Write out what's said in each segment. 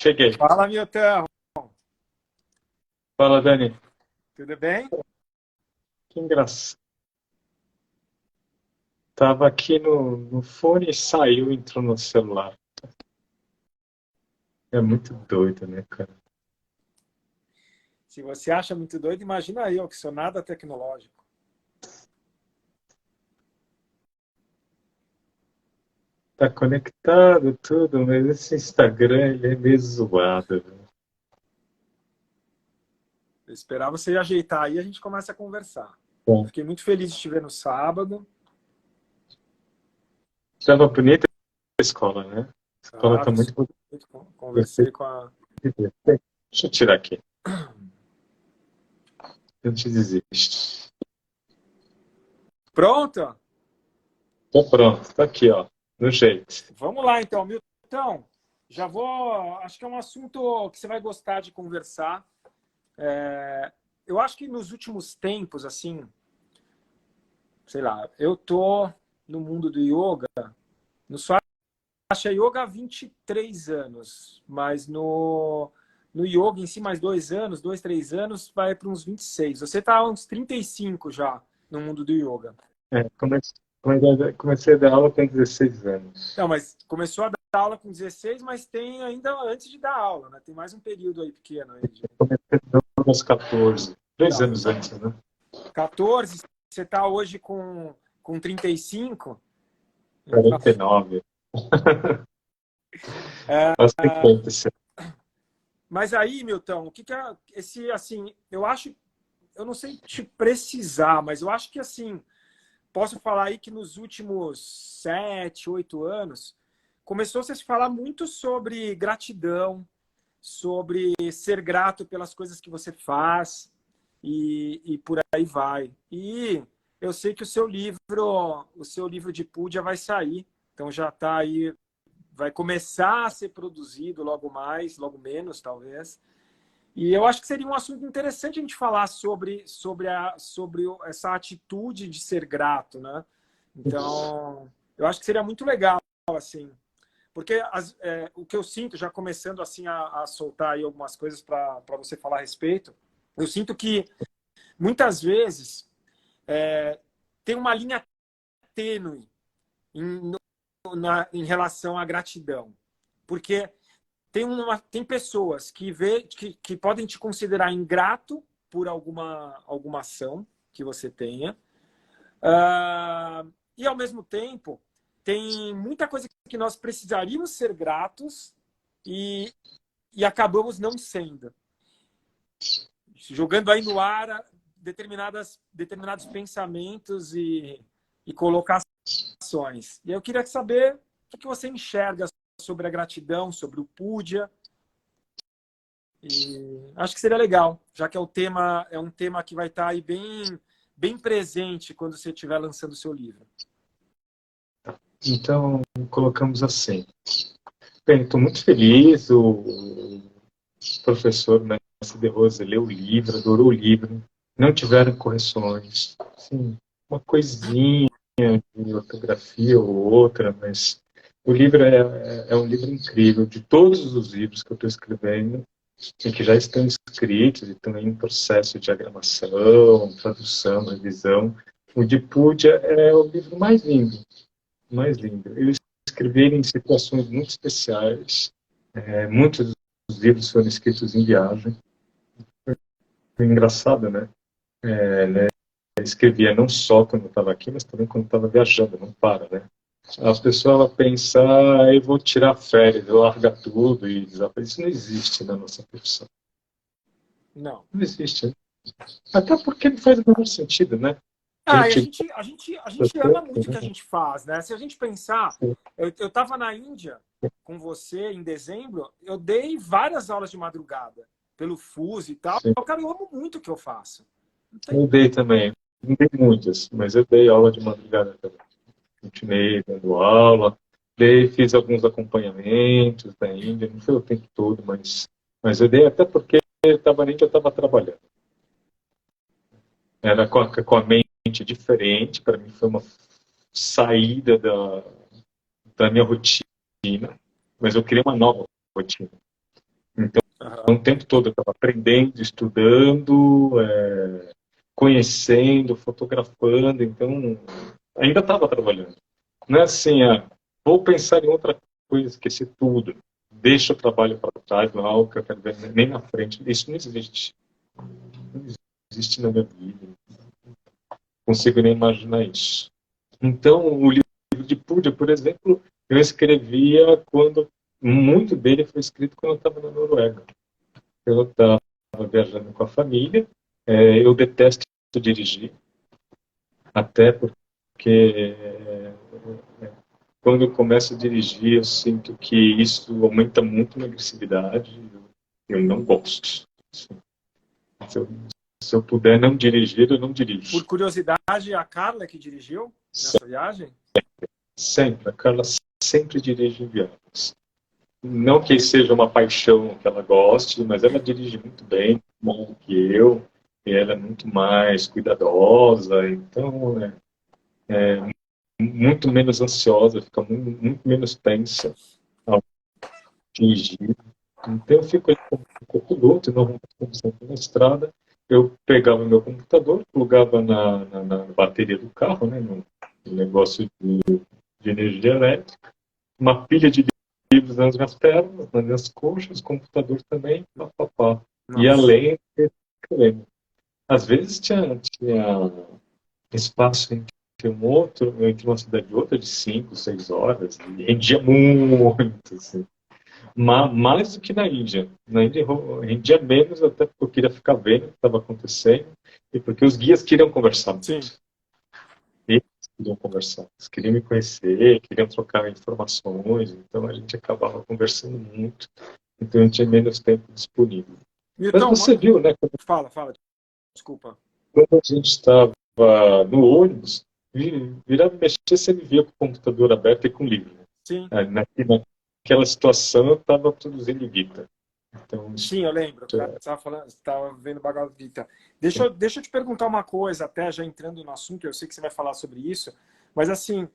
Cheguei. Fala, Milton. Fala, Dani. Tudo bem? Que engraçado. Tava aqui no fone e saiu, entrou no celular. É muito doido, né, cara? Se você acha muito doido, imagina eu, que sou nada tecnológico. Tá conectado tudo, mas esse Instagram, ele é meio zoado, viu? Eu esperava você ajeitar aí e a gente começa a conversar. Eu Bom, fiquei muito feliz de te ver no sábado. tava bonita a escola, né? A escola tá Tava muito bonita. super, Gostei conversei com a... de ver. Deixa eu tirar aqui. Antes desiste. Pronto? Tô pronto, tá aqui, ó. No jeito. Vamos lá, então, Milton. Já vou... Acho que é um assunto que você vai gostar de conversar. Eu acho que nos últimos tempos, assim, sei lá, eu tô no mundo do yoga, no Asha Yoga há 23 anos, mas no yoga em si, mais 2 anos, 3 anos, vai para uns 26. Você está há uns 35 já no mundo do yoga. É, comecei a dar aula com 16 anos. Não, mas começou a dar aula com 16, mas tem ainda antes de dar aula, né? Tem mais um período aí pequeno. Aí de... Comecei a dar aula aos 14. Três Então, anos antes, né? 14, você está hoje com 35. Então, 49. Quase 50, esse mas aí, Milton, o que que é esse, assim, eu acho, eu não sei te precisar, mas eu acho que, assim, posso falar aí que nos últimos 7, 8 anos começou-se a se falar muito sobre gratidão, sobre ser grato pelas coisas que você faz e por aí vai. E eu sei que o seu livro de Puja vai sair, então já está aí, vai começar a ser produzido logo mais, logo menos talvez. E eu acho que seria um assunto interessante a gente falar sobre essa atitude de ser grato, né? Então, eu acho que seria muito legal, assim, porque o que eu sinto, já começando assim a soltar aí algumas coisas para você falar a respeito, eu sinto que muitas vezes tem uma linha tênue em, em relação à gratidão, porque tem pessoas que podem te considerar ingrato por alguma ação que você tenha. E, ao mesmo tempo, tem muita coisa que nós precisaríamos ser gratos e, e acabamos não sendo. Jogando aí no ar determinados pensamentos e colocações. E eu queria saber o que você enxerga sobre a gratidão, sobre o Puja. E acho que seria legal, já que é um tema que vai estar aí bem presente quando você estiver lançando o seu livro. Então, colocamos assim. Bem, estou muito feliz. O professor Mestre de Rosa leu o livro, adorou o livro. Não tiveram correções. Sim, uma coisinha de ortografia ou outra, mas o livro é um livro incrível. De todos os livros que eu estou escrevendo, e que já estão escritos e estão em processo de diagramação, tradução, revisão, o de Pudia é o livro mais lindo. Mais lindo. Eu escrevi ele em situações muito especiais. Muitos dos livros foram escritos em viagem. Foi engraçado, né? Eu escrevia não só quando eu estava aqui, mas também quando estava viajando, não para, né? As pessoas pensam, eu vou tirar férias, eu largar tudo e desaparecer. Isso não existe na nossa profissão. Não. Não existe. Né? Até porque não faz o menor sentido, né? A E a gente gente, a gente, a gente gosta, ama muito o que a né? gente faz, né? Se a gente pensar, eu estava na Índia com você em dezembro, eu dei várias aulas de madrugada, pelo fuso e tal. Sim. Cara, eu amo muito o que eu faço. Não tem... Eu dei também. Não dei muitas, mas eu dei aula de madrugada também. Continuei dando aula, dei, fiz alguns acompanhamentos da Índia, não foi o tempo todo, mas eu dei até porque eu estava na Índia, eu estava trabalhando. Era com a mente diferente, para mim foi uma saída da minha rotina, mas eu queria uma nova rotina. Então, o tempo todo eu estava aprendendo, estudando, conhecendo, fotografando, então ainda estava trabalhando. Não é assim, vou pensar em outra coisa, esquecer tudo, deixa o trabalho para trás, não é algo que eu quero ver nem na frente. Isso não existe. Não existe na minha vida. Não consigo nem imaginar isso. Então, o livro de Púdia, por exemplo, eu escrevia quando... Muito dele foi escrito quando eu estava na Noruega. Eu estava viajando com a família. Eu detesto dirigir, até porque quando eu começo a dirigir, eu sinto que isso aumenta muito a minha agressividade. Eu não gosto. Se eu puder não dirigir, eu não dirijo. Por curiosidade, a Carla que dirigiu nessa viagem? Sempre. A Carla sempre dirige viagens. Não que seja uma paixão que ela goste, mas ela dirige muito bem, mais do que eu. E ela é muito mais cuidadosa, então muito menos ansiosa, fica muito menos tensa ao dirigir. Então eu fico ali com o piloto, normalmente conversando na estrada, eu pegava meu computador, plugava na bateria do carro, né, no negócio de energia elétrica, uma pilha de livros nas minhas pernas, nas minhas coxas, computador também, papapá. E além, às vezes tinha espaço entre um outro, entre uma cidade e outra, de 5, 6 horas, e rendia muito, assim. Mais do que na Índia. Na Índia rendia menos, até porque eu queria ficar vendo o que estava acontecendo, e porque os guias queriam conversar muito. Sim. Eles queriam conversar, eles queriam me conhecer, queriam trocar informações, então a gente acabava conversando muito, então eu tinha menos tempo disponível. Então, mas você viu, né? Fala, desculpa. Quando a gente estava no ônibus, virava e mexer, você me via com o computador aberto e com livro. Sim. Naquela situação, eu estava produzindo guita. Então, sim, eu lembro. Você estava vendo Bhagavad Gita. Deixa eu te perguntar uma coisa, até já entrando no assunto, eu sei que você vai falar sobre isso, mas assim,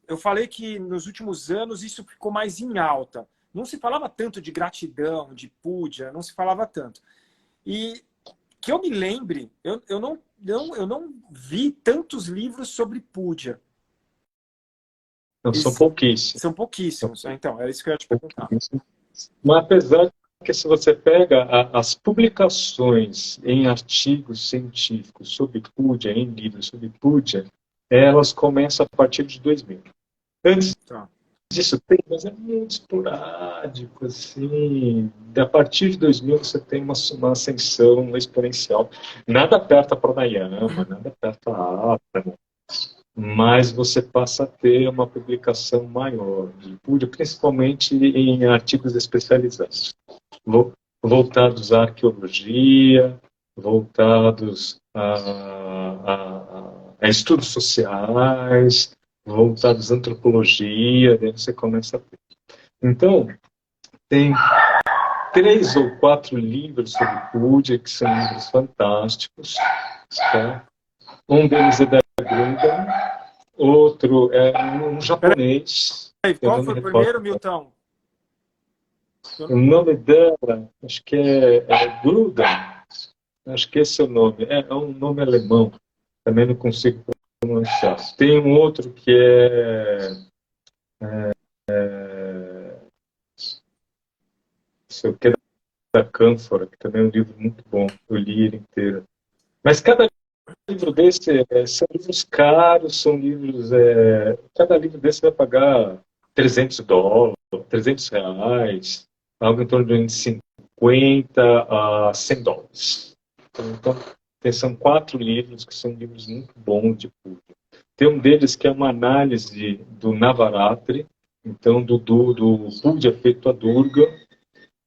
eu falei que nos últimos anos isso ficou mais em alta. Não se falava tanto de gratidão, de puja, não se falava tanto. E que eu me lembre, eu não vi tantos livros sobre puja. Não, são pouquíssimos. São pouquíssimos. Então, era isso que eu ia te perguntar. Mas apesar que se você pega as publicações em artigos científicos sobre puja, em livros sobre puja, elas começam a partir de 2000. Antes disso tem, mas é muito esporádico, assim. A partir de 2000 você tem uma ascensão exponencial. Nada perto a pranayama, nada perto a asana, mas você passa a ter uma publicação maior de puja, principalmente em artigos especializados, voltados à arqueologia, voltados a estudos sociais, voltados à antropologia, daí você começa a ter. Então, tem 3 ou 4 livros sobre puja, que são livros fantásticos. Tá? Um deles é da Grunda, outro é um japonês. Qual foi o primeiro, Milton? O nome dela, acho que é Gruda. Acho que esse é o nome. É um nome alemão. Também não consigo pronunciar. Tem um outro que sei o que, da Cânfora, que também é um livro muito bom. Eu li ele inteiro. Mas cada livro desse são livros caros, são livros... cada livro desse vai pagar $300, R$ 300, algo em torno de 50 a $100. Então, são 4 livros que são livros muito bons de puja. Tem um deles que é uma análise do Navaratri, então do puja feito a Durga,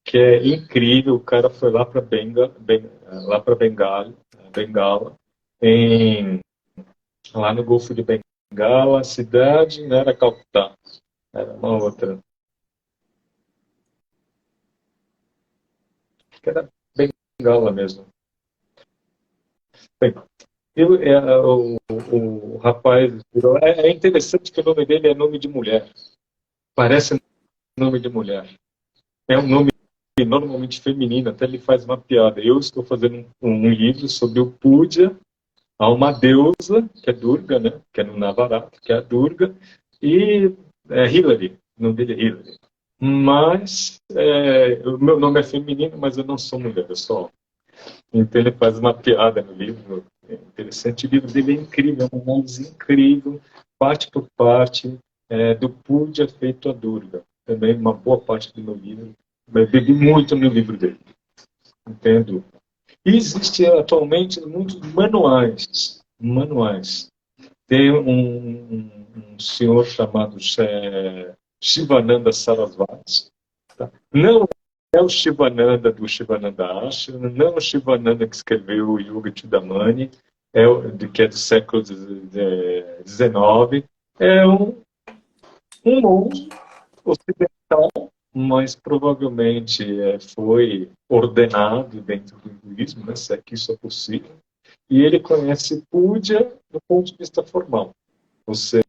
que é incrível. O cara foi lá para Bengala, lá no Golfo de Bengala. A cidade não era Calcutá, era uma outra. Que era Bengala mesmo. Bem, o rapaz... É interessante que o nome dele é nome de mulher. Parece nome de mulher. É um nome normalmente feminino, até ele faz uma piada. Eu estou fazendo um livro sobre o Púdia, há uma deusa, que é Durga, né? Que é no Navarata, que é a Durga, e Hillary, o nome dele é Hillary. Mas o meu nome é feminino, mas eu não sou mulher, eu sou homem. Então ele faz uma piada no livro, é interessante. O livro dele é incrível, é uma análise incrível, parte por parte, do Púdia feito a Durga. Também uma boa parte do meu livro. Eu bebi muito no livro dele, entendo. E existe atualmente muitos manuais. Tem um senhor chamado Shivananda Sarasvati. Tá? Não é o Shivananda do Shivananda Ashram, não é o Shivananda que escreveu o Yoga Chudamani, que é do século XIX. É um monge ocidental, mas provavelmente foi ordenado dentro do hinduísmo, né, se é que isso é possível, e ele conhece Púdia do ponto de vista formal, ou seja,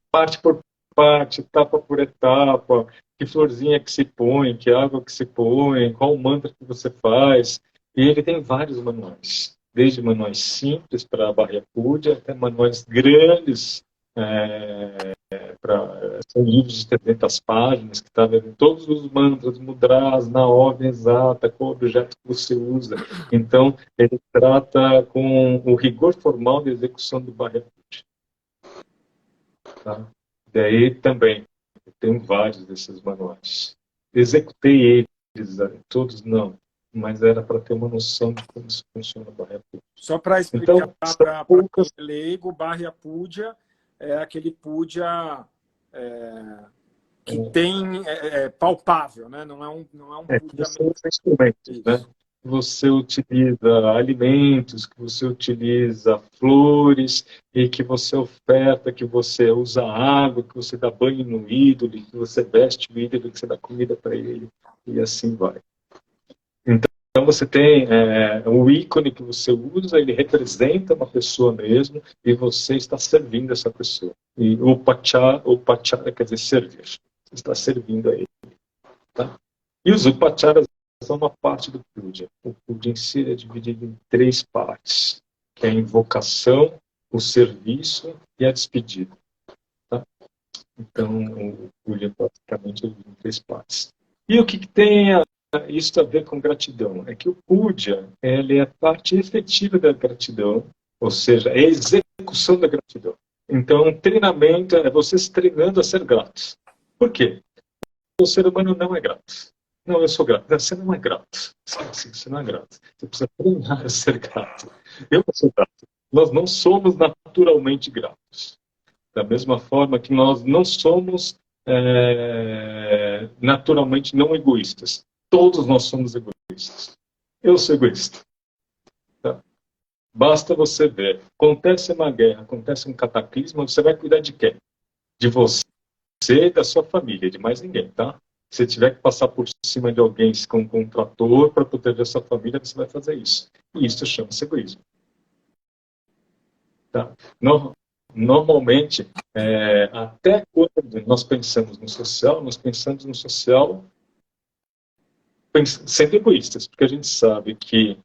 parte por parte, etapa por etapa, que florzinha que se põe, que água que se põe, qual mantra que você faz, e ele tem vários manuais, desde manuais simples para a Bharya Púdia até manuais grandes, são livros de 300 páginas, que está vendo todos os mantras, mudras, na ordem exata, qual objeto que você usa. Então, ele trata com o rigor formal de execução do Bharya Puja. Tá? Daí também, eu tenho vários desses manuais. Executei eles, todos não, mas era para ter uma noção de como isso funciona o Bharya Puja. Só para explicar então, para poucas... leigo, Bharya Puja é aquele puja que tem palpável, né? Não é um puja. São os instrumentos, né? Você utiliza alimentos, que você utiliza flores, e que você oferta, que você usa água, que você dá banho no ídolo, que você veste o ídolo, que você dá comida para ele, e assim vai. Então você tem o ícone que você usa, ele representa uma pessoa mesmo, e você está servindo essa pessoa. E o pachara quer dizer servir. Você está servindo a ele. Tá? E os upacharas são uma parte do puja. O puja em si é dividido em 3 partes, que é a invocação, o serviço e a despedida. Tá? Então, o puja praticamente é dividido em 3 partes. E o que tem isso a ver com gratidão? É que o puja, ele é a parte efetiva da gratidão, ou seja, é a execução da gratidão. Então, treinamento é vocês treinando a ser gratos. Por quê? O ser humano não é grato. Não, eu sou grato. Não, você não é grato. Sim, você não é grato. Você precisa treinar a ser grato. Eu não sou grato. Nós não somos naturalmente gratos. Da mesma forma que nós não somos naturalmente não egoístas. Todos nós somos egoístas. Eu sou egoísta. Tá? Basta você ver. Acontece uma guerra, acontece um cataclismo, você vai cuidar de quem? De você e da sua família, de mais ninguém, tá? Se tiver que passar por cima de alguém com um trator para proteger a sua família, você vai fazer isso. E isso chama-se egoísmo. Tá? Normalmente, até quando nós pensamos no social sendo egoístas, porque a gente sabe que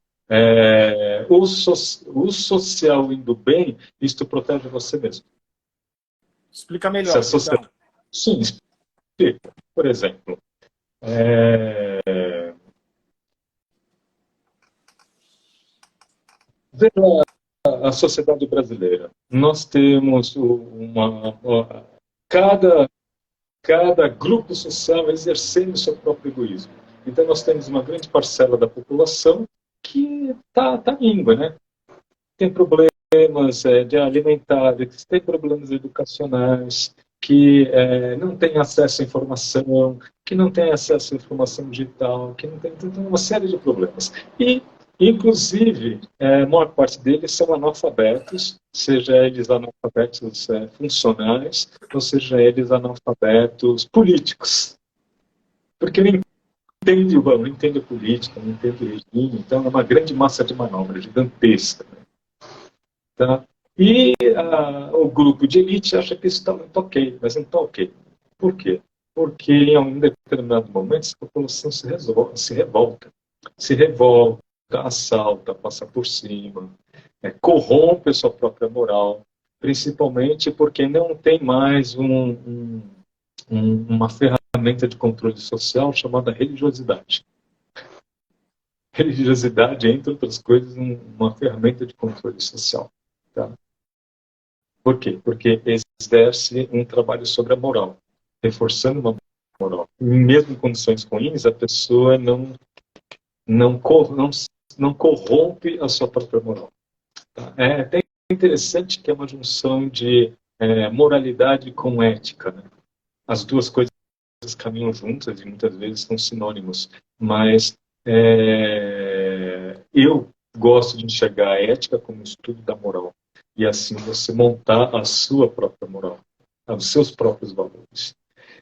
o social indo bem, isto protege você mesmo. Explica melhor. Então. Sim, explica. Por exemplo, veja a sociedade brasileira. Nós temos cada grupo social exercendo o seu próprio egoísmo. Então nós temos uma grande parcela da população que está indo, né? Tem problemas de alimentares, tem problemas educacionais, que não tem acesso à informação, que não tem acesso à informação digital, que não tem uma série de problemas. E, inclusive, a maior parte deles são analfabetos, seja eles analfabetos funcionais, ou seja eles analfabetos políticos. Porque não entende a política, não entende o regime, então é uma grande massa de manobra, gigantesca. Né? Tá? E o grupo de elite acha que isso está muito ok, mas não está ok. Por quê? porque em um determinado momento a população se revolta, assalta, passa por cima, corrompe a sua própria moral, principalmente porque não tem mais uma ferramenta de controle social chamada religiosidade. Religiosidade, entre outras coisas, uma ferramenta de controle social. Tá? Por quê? Porque exerce um trabalho sobre a moral, reforçando uma moral. E mesmo em condições ruins, a pessoa não corrompe a sua própria moral. Tá? É até interessante que é uma junção de moralidade com ética. Né? As duas coisas caminham juntas e muitas vezes são sinônimos, mas eu gosto de enxergar a ética como estudo da moral e assim você montar a sua própria moral, os seus próprios valores.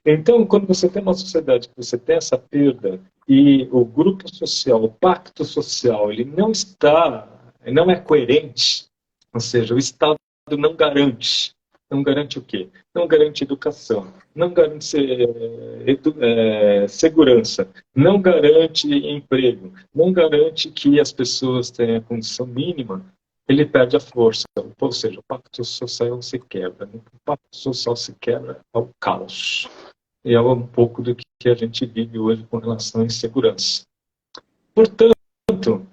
Então, quando você tem uma sociedade que você tem essa perda e o grupo social, o pacto social, ele não é coerente, ou seja, o Estado não garante. Não garante o quê? Não garante educação, não garante segurança, não garante emprego, não garante que as pessoas tenham a condição mínima, ele perde a força. Ou seja, o pacto social se quebra. Né? O pacto social se quebra ao caos. E é um pouco do que a gente vive hoje com relação à insegurança. Portanto,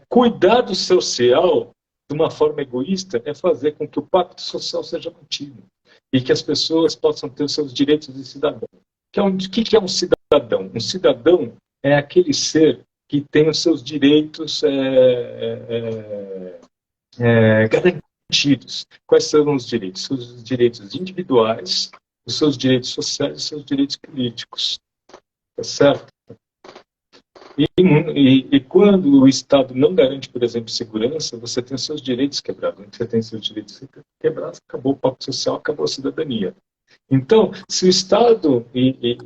cuidar do social de uma forma egoísta é fazer com que o pacto social seja mantido e que as pessoas possam ter os seus direitos de cidadão. O que é um cidadão? Um cidadão é aquele ser que tem os seus direitos garantidos. Quais são os direitos? Os direitos individuais, os seus direitos sociais e os seus direitos políticos. Tá certo? E quando o Estado não garante, por exemplo, segurança, você tem os seus direitos quebrados. Você tem seus direitos quebrados, acabou o pacto social, acabou a cidadania. Então, se o Estado e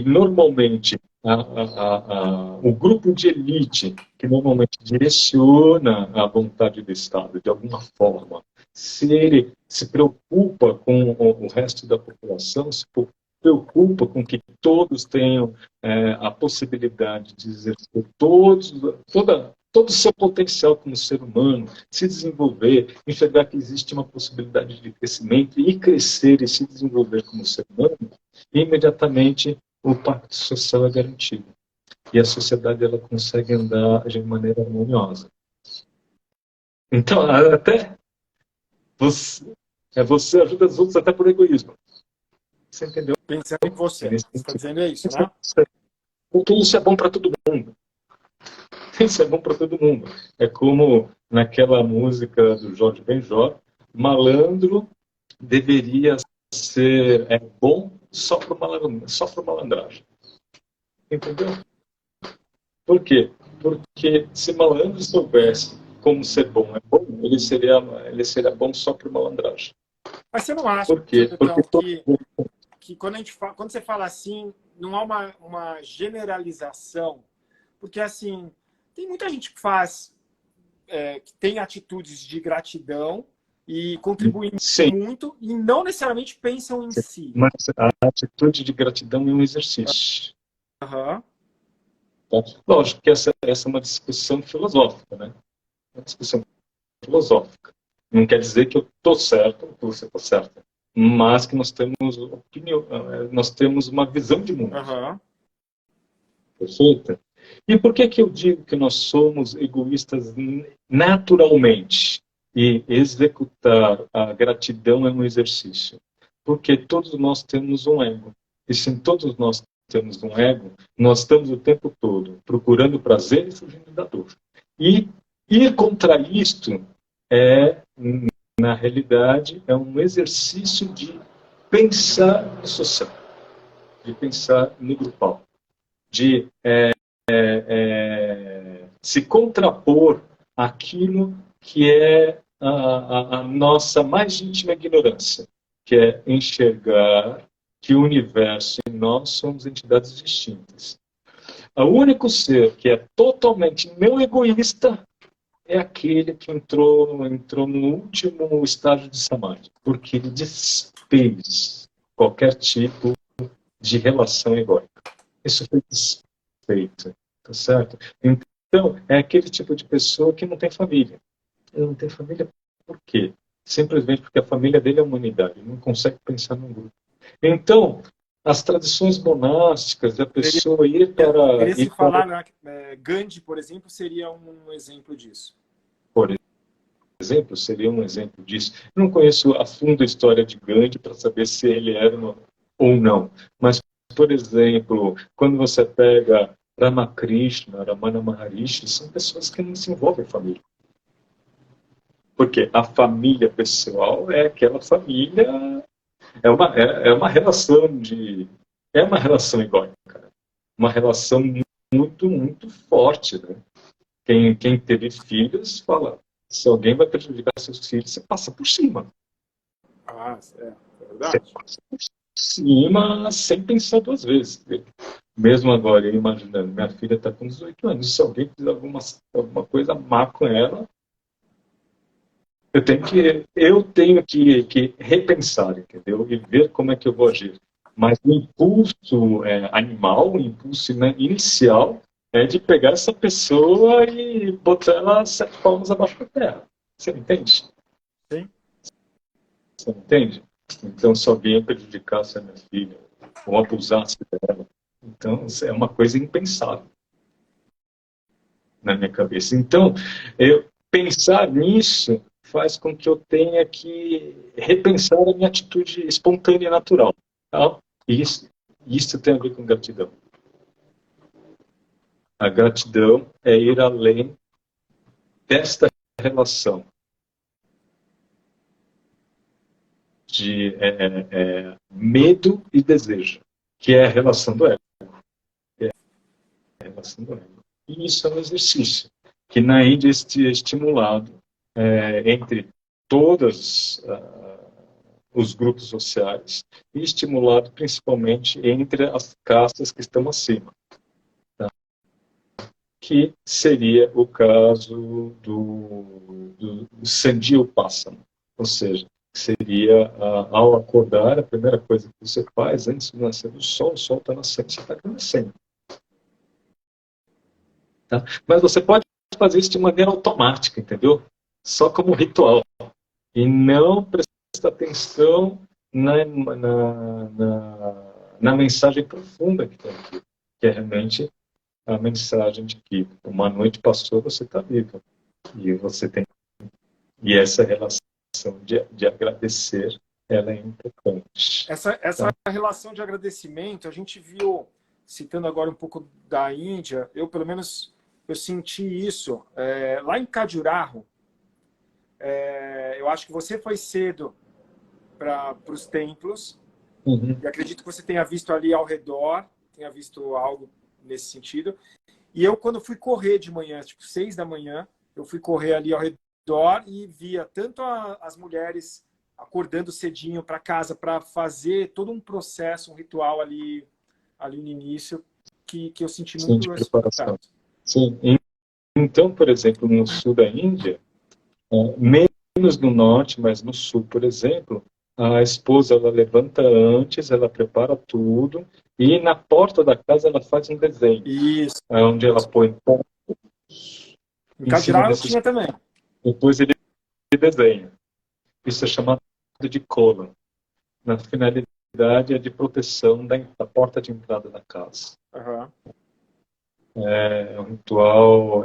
normalmente o grupo de elite que normalmente direciona a vontade do Estado de alguma forma, se ele se preocupa com o resto da população, se preocupa com que todos tenham a possibilidade de exercer todo o seu potencial como ser humano, se desenvolver, enxergar que existe uma possibilidade de crescimento e crescer e se desenvolver como ser humano, imediatamente o pacto social é garantido. E a sociedade ela consegue andar de maneira harmoniosa. Então, até você ajuda os outros até por egoísmo. Você entendeu? Pensando em você. Você está dizendo isso, né? Porque isso é bom para todo mundo. Isso é bom para todo mundo. É como naquela música do Jorge Benjor, malandro deveria ser bom só por malandragem. Entendeu? Por quê? Porque se malandro soubesse como ser bom é bom, ele seria bom só por malandragem. Mas você não acha, por quê? que quando você fala assim, não há uma generalização? Porque, assim, tem muita gente que faz, que tem atitudes de gratidão e contribuem muito e não necessariamente pensam em si. Mas a atitude de gratidão é um exercício. Uhum. Tá? Lógico que essa é uma discussão filosófica, né? Uma discussão filosófica. Não quer dizer que eu estou certo ou que você está certa, mas que nós temos opinião, nós temos uma visão de mundo. Uhum. Perfeito? E por que eu digo que nós somos egoístas naturalmente? E executar a gratidão é um exercício. Porque todos nós temos um ego. E se todos nós temos um ego, nós estamos o tempo todo procurando prazer e fugindo da dor. E ir contra isto na realidade, é um exercício de pensar no social, de pensar no grupal, de se contrapor àquilo que é a nossa mais íntima ignorância, que é enxergar que o universo e nós somos entidades distintas. O único ser que é totalmente não egoísta é aquele que entrou no último estágio de samadhi, porque ele desfez qualquer tipo de relação egóica. Isso foi desfeito, tá certo? Então, é aquele tipo de pessoa que não tem família. Ele não tem família por quê? Simplesmente porque a família dele é a humanidade, ele não consegue pensar num grupo. Então, as tradições monásticas, a pessoa Poderia se falar, né, Gandhi, por exemplo, seria um exemplo disso. por exemplo, seria um exemplo disso. Eu não conheço a fundo a história de Gandhi para saber se ele era ou não, mas, por exemplo, quando você pega Ramakrishna, Ramana Maharishi, são pessoas que não se envolvem em família. Porque a família pessoal é aquela família, é uma relação é uma relação egóica, uma relação muito, muito forte, né? Quem teve filhos fala, se alguém vai prejudicar seus filhos, você passa por cima. Ah, é Você verdade. passa por cima sem pensar duas vezes. Mesmo agora, eu imaginando, minha filha está com 18 anos, se alguém fizer alguma coisa má com ela, eu tenho que repensar, entendeu? E ver como é que eu vou agir. Mas o impulso animal, o impulso, né, inicial, é de pegar essa pessoa e botar ela 7 palmos abaixo da terra. Você entende? Sim. Você entende? Então, se alguém prejudicasse a minha filha ou abusasse dela, então, isso é uma coisa impensável na minha cabeça. Então, pensar nisso faz com que eu tenha que repensar a minha atitude espontânea e natural. Tá? Isso tem a ver com gratidão. A gratidão é ir além desta relação de medo e desejo, que é a relação do ego. É a relação do ego. E isso é um exercício que na Índia é estimulado entre todos os grupos sociais e estimulado principalmente entre as castas que estão acima. Tá? Que seria o caso do Sandia Upasana, ou seja, seria ao acordar, a primeira coisa que você faz antes de nascer do sol, o sol está nascendo, você está nascendo. Tá? Mas você pode fazer isso de maneira automática, entendeu? Só como ritual. E não prestar atenção na mensagem profunda que está aqui, que é realmente a mensagem de que uma noite passou, você está vivo. E você tem. E essa relação de agradecer, ela é importante. Essa Tá? relação de agradecimento, a gente viu, citando agora um pouco da Índia, eu pelo menos eu senti isso lá em Khajuraho. Eu acho que você foi cedo para os templos, Uhum. e acredito que você tenha visto ali ao redor, tenha visto algo nesse sentido. E eu, quando fui correr de manhã, tipo 6 da manhã, eu fui correr ali ao redor e via tanto as mulheres acordando cedinho para casa para fazer todo um processo, um ritual ali no início, que eu senti Sim, de muito esse preparação. contato. Sim. Então, por exemplo, no sul da Índia, menos no norte, mas no sul, por exemplo, a esposa ela levanta antes, ela prepara tudo e na porta da casa ela faz um desenho, Isso. onde ela põe pontos Em em cima Khajuraho eu desses tinha pontos. também. Depois ele desenha. Isso é chamado de kola. Na finalidade é de proteção da porta de entrada da casa. Uhum. É um ritual.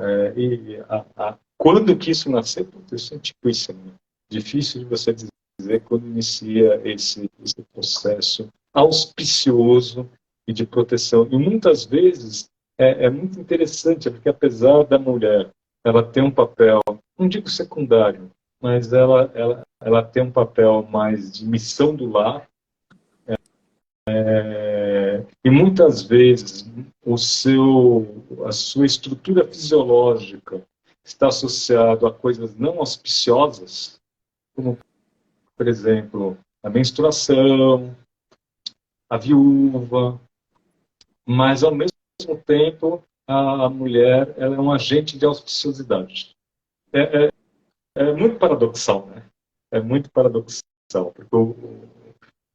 Quando que isso nasceu? Isso é antiquíssimo. Difícil de você dizer quando inicia esse processo auspicioso e de proteção. E muitas vezes é muito interessante, porque apesar da mulher ela ter um papel, não digo secundário, mas ela tem um papel mais de missão do lar, e muitas vezes a sua estrutura fisiológica está associado a coisas não auspiciosas, como, por exemplo, a menstruação, a viúva, mas, ao mesmo tempo, a mulher ela é um agente de auspiciosidade. É, é, é muito paradoxal, né? É muito paradoxal, porque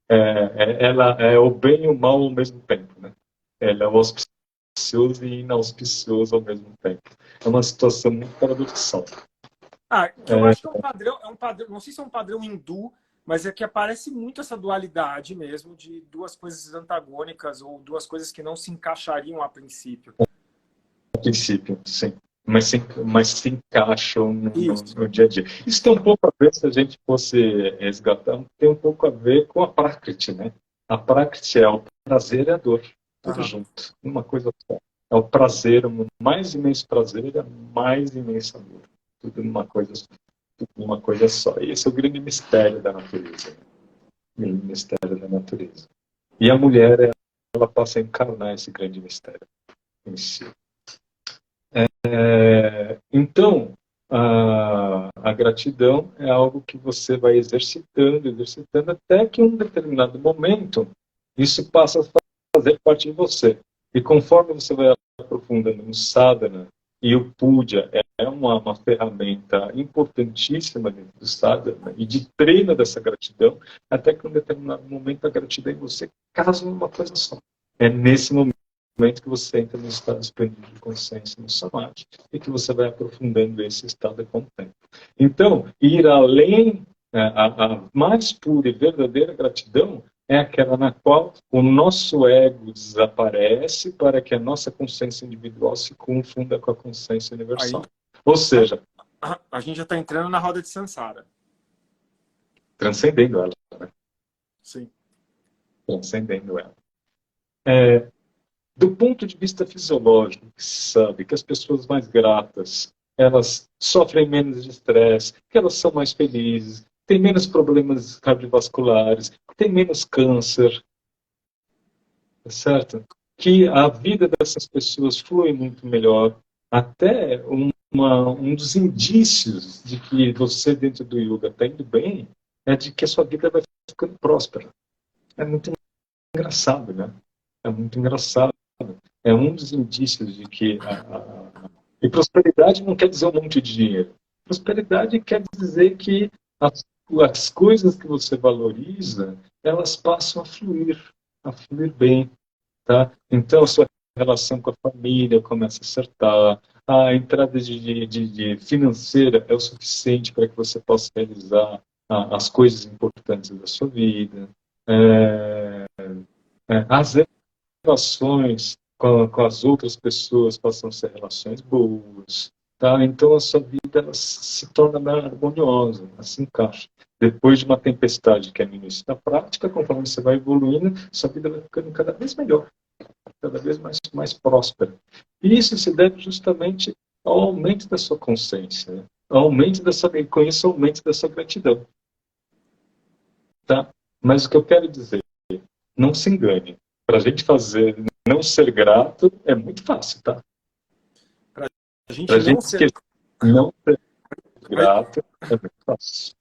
ela é o bem e o mal ao mesmo tempo, né? Ela é o auspicioso e inauspicioso ao mesmo tempo. É uma situação muito paradoxal. Que eu acho que é um padrão, não sei se é um padrão hindu, mas é que aparece muito essa dualidade mesmo de duas coisas antagônicas ou duas coisas que não se encaixariam a princípio. A princípio, sim. Mas se encaixam no dia a dia. Isso tem um pouco a ver, se a gente fosse resgatar, tem um pouco a ver com a Prakriti, né? A Prakriti é o prazer e a dor, tudo junto, uma coisa só. É o prazer, o mais imenso prazer e a mais imensa dor. Tudo numa coisa só. E esse é o grande mistério da natureza. Né? O grande mistério da natureza. E a mulher, ela passa a encarnar esse grande mistério em si. Então, a gratidão é algo que você vai exercitando, até que em um determinado momento isso passa a fazer parte de você. E conforme você vai aprofundando no sadhana, e o puja é uma ferramenta importantíssima dentro do sadhana e de treino dessa gratidão, até que em um determinado momento a gratidão em você casa numa coisa só. É nesse momento que você entra no estado expandido de consciência no samadhi e que você vai aprofundando esse estado com o tempo. Então, ir além, a mais pura e verdadeira gratidão é aquela na qual o nosso ego desaparece para que a nossa consciência individual se confunda com a consciência universal. Ou seja, a gente já está entrando na roda de Sansara. Transcendendo ela. Né? Sim. Transcendendo ela. Do ponto de vista fisiológico, se sabe que as pessoas mais gratas, elas sofrem menos de estresse, que elas são mais felizes, têm menos problemas cardiovasculares, têm menos câncer, certo? Que a vida dessas pessoas flui muito melhor. Até um dos indícios de que você dentro do yoga está indo bem é de que a sua vida vai ficando próspera. É muito engraçado, né? É muito engraçado. É um dos indícios de que e prosperidade não quer dizer um monte de dinheiro. Prosperidade quer dizer que as coisas que você valoriza, elas passam a fluir bem, tá? Então a sua relação com a família começa a acertar, a entrada de financeira é o suficiente para que você possa realizar as coisas importantes da sua vida. As relações com as outras pessoas passam a ser relações boas, tá? Então a sua vida ela se torna mais harmoniosa, ela se encaixa. Depois de uma tempestade que é no início da prática, conforme você vai evoluindo, sua vida vai ficando cada vez melhor, cada vez mais próspera. E isso se deve justamente ao aumento da sua consciência, né? Ao aumento dessa reconhecimento, ao aumento dessa gratidão, tá? Mas o que eu quero dizer, não se engane. Para a gente fazer não ser grato é muito fácil, tá? Para a gente não ser grato é muito fácil.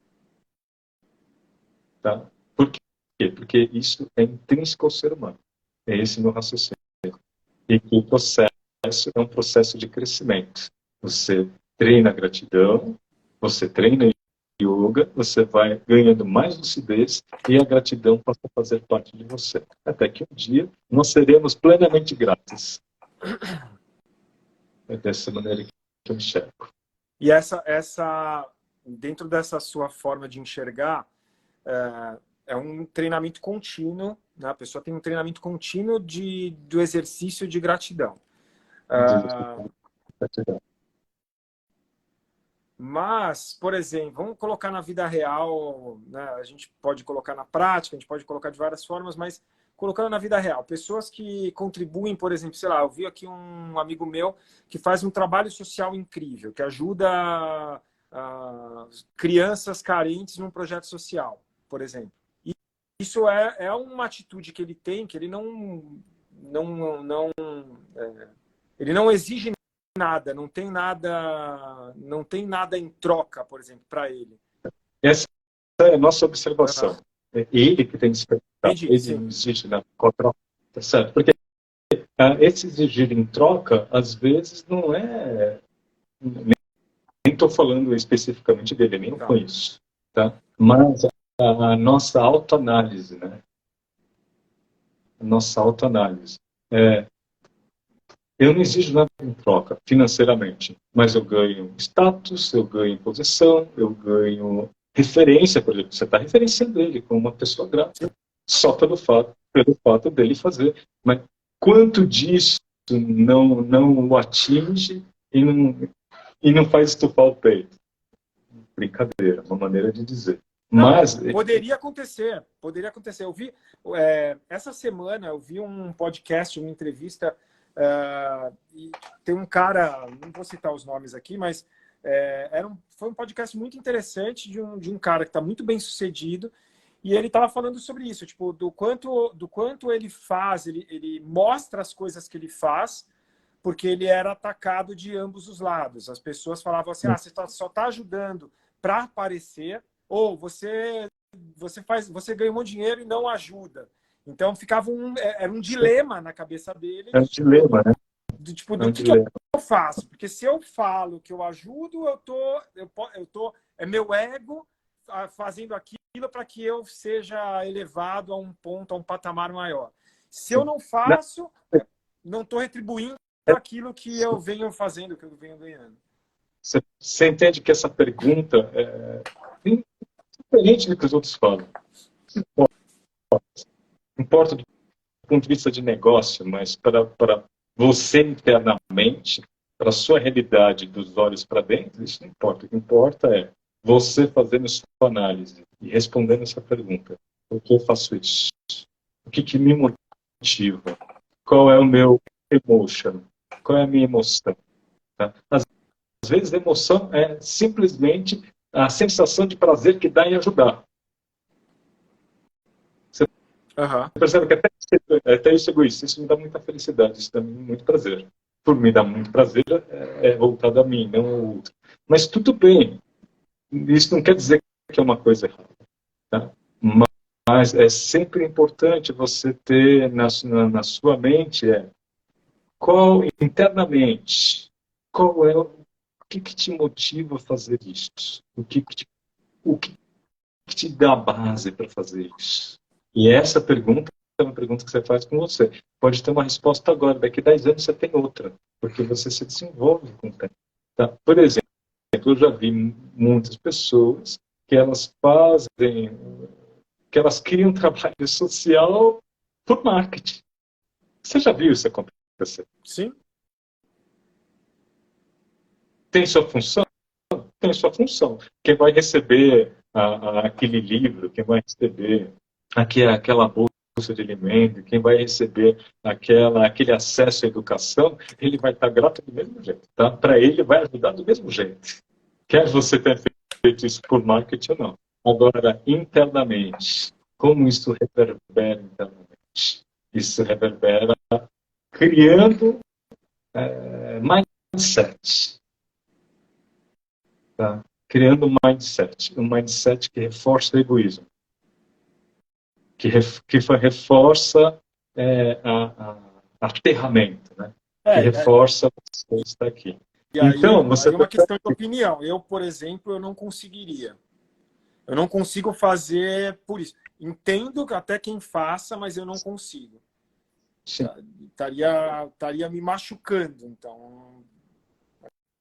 Tá? Por quê? Porque isso é intrínseco ao ser humano. É esse meu raciocínio. E que o processo é um processo de crescimento. Você treina a gratidão, você treina yoga, você vai ganhando mais lucidez e a gratidão passa a fazer parte de você. Até que um dia nós seremos plenamente gratos. É dessa maneira que eu enxergo. E dentro dessa sua forma de enxergar, é um treinamento contínuo, né? A pessoa tem um treinamento contínuo do exercício de gratidão. Mas, por exemplo, vamos colocar na vida real, né? A gente pode colocar na prática, a gente pode colocar de várias formas, mas colocando na vida real, pessoas que contribuem, por exemplo, sei lá, eu vi aqui um amigo meu que faz um trabalho social incrível, que ajuda crianças carentes num projeto social, por exemplo. E isso é uma atitude que ele tem, que ele ele não exige nada, não tem nada em troca, por exemplo, para ele. Essa é a nossa observação. É ele que tem que despertar. Ele não exige nada com a troca, tá certo? Porque esse exigir em troca, às vezes, não é... Nem estou falando especificamente dele, nem conheço, tá? Mas a nossa autoanálise, né? nossa autoanálise. Eu não exijo nada em troca, financeiramente, mas eu ganho status, eu ganho posição, eu ganho referência, por exemplo, você está referenciando ele como uma pessoa grata, só pelo fato dele fazer. Mas quanto disso não o atinge e não faz estufar o peito? Brincadeira, uma maneira de dizer. Não, Mas poderia acontecer, poderia acontecer. Eu vi, essa semana, eu vi um podcast, uma entrevista, e tem um cara, não vou citar os nomes aqui, mas foi um podcast muito interessante de um cara que está muito bem sucedido, e ele estava falando sobre isso, tipo, do quanto ele faz, ele mostra as coisas que ele faz, porque ele era atacado de ambos os lados. As pessoas falavam assim, você só está ajudando para aparecer, ou você ganha um monte de dinheiro e não ajuda. Então ficava era um dilema na cabeça dele. é um dilema, né? Do que eu faço? Porque se eu falo que eu ajudo, é meu ego fazendo aquilo para que eu seja elevado a um ponto, a um patamar maior. Se eu não faço, não estou retribuindo aquilo que eu venho fazendo, que eu venho ganhando. Você entende que essa pergunta é diferente do que os outros falam. Importa do ponto de vista de negócio, mas para você internamente, para a sua realidade dos olhos para dentro, isso não importa. O que importa é você fazendo sua análise e respondendo essa pergunta. Por que eu faço isso? O que me motiva? Qual é o meu emotion? Qual é a minha emoção? Tá? Às vezes a emoção é simplesmente a sensação de prazer que dá em ajudar. Você percebe que até isso é egoísta. Isso me dá muita felicidade, isso dá muito prazer. Por me dar muito prazer, é voltado a mim, não ao outro. Mas tudo bem. Isso não quer dizer que é uma coisa errada. Tá? Mas é sempre importante você ter na sua mente internamente, o que te motiva a fazer isso? O que te dá base para fazer isso? E essa pergunta é uma pergunta que você faz com você. Pode ter uma resposta agora, daqui a 10 anos você tem outra, porque você se desenvolve com o tempo. Tá? Por exemplo, eu já vi muitas pessoas que elas criam um trabalho social por marketing. Você já viu isso acontecer? Sim. Tem sua função? Tem sua função. Quem vai receber aquele livro, quem vai receber aquela bolsa de alimento, quem vai receber aquele acesso à educação, ele vai estar grato do mesmo jeito. Tá? Para ele, vai ajudar do mesmo jeito. Quer você tenha feito isso por marketing ou não. Agora, internamente, como isso reverbera internamente? Isso reverbera criando mindset. Tá? Criando um mindset que reforça o egoísmo, que reforça a ferramenta, né? Que reforça você estar aqui. E aí, então, você é uma questão de opinião. Eu, por exemplo, eu não conseguiria. Eu não consigo fazer por isso. Entendo que até quem faça, mas eu não consigo. Estaria me machucando, então.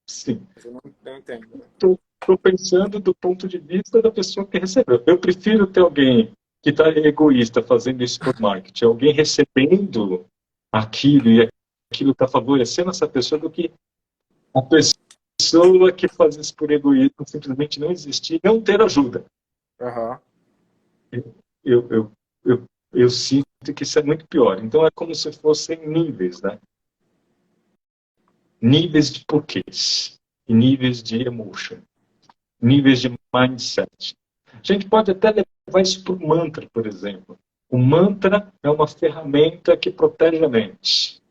Sim. Eu não entendo. Estou pensando do ponto de vista da pessoa que recebeu. Eu prefiro ter alguém que está egoísta fazendo isso por marketing, alguém recebendo aquilo e aquilo está favorecendo essa pessoa, do que a pessoa que faz isso por egoísmo simplesmente não existir, não ter ajuda. Eu sinto que isso é muito pior. Então é como se fossem níveis, né? Níveis de porquês e níveis de emotion, níveis de mindset. A gente pode até levar isso para o mantra, por exemplo. O mantra é uma ferramenta que protege a mente.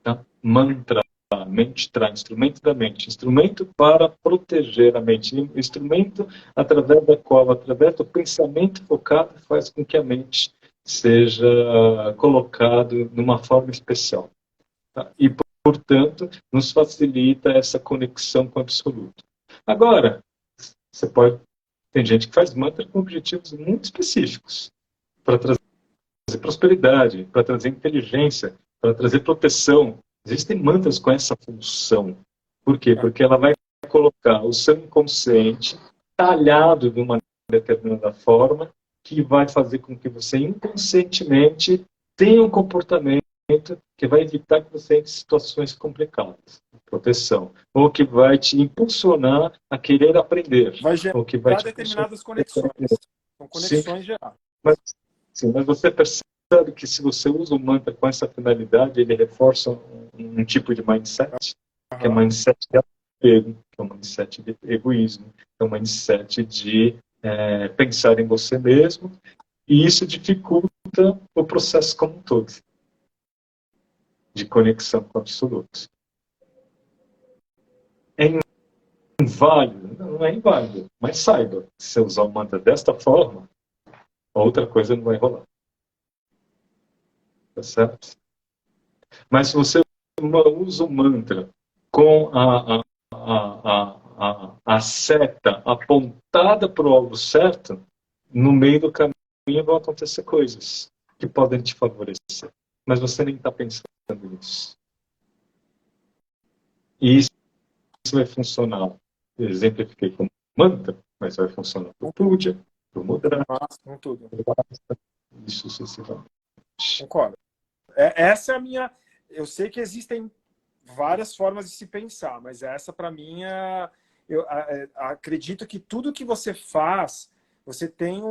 Tá? Mantra, mente traz, instrumento da mente, instrumento para proteger a mente, instrumento através da qual, através do pensamento focado, faz com que a mente seja colocado numa forma especial. Tá? E, portanto, nos facilita essa conexão com o absoluto. Agora, tem gente que faz mantra com objetivos muito específicos, para trazer trazer prosperidade, para trazer inteligência, para trazer proteção. Existem mantras com essa função. Por quê? Porque ela vai colocar o seu inconsciente talhado de uma determinada forma que vai fazer com que você inconscientemente tenha um comportamento que vai evitar que você entre em situações complicadas, proteção, ou que vai te impulsionar a querer aprender, Vai ou que vai gerar te determinadas conexões. São conexões geradas. Mas você percebe que se você usa o mantra com essa finalidade, ele reforça um tipo de mindset, que é mindset de apego, que é um mindset de egoísmo, que é um mindset de pensar em você mesmo, e isso dificulta o processo como um todo, de conexão com o absoluto. É inválido? Não é inválido, mas saiba, se você usar o mantra desta forma, outra coisa não vai rolar. Tá certo? Mas se você usa o mantra com a seta apontada para o alvo certo, no meio do caminho vão acontecer coisas que podem te favorecer. Mas você nem está pensando nisso. E isso vai funcionar. Eu exemplifiquei como mantra, mas vai funcionar para o puja, para o mudra, com tudo. e sucessivamente. Concordo. Essa é a minha... Eu sei que existem várias formas de se pensar, mas essa, para mim, eu acredito que tudo que você faz, você tem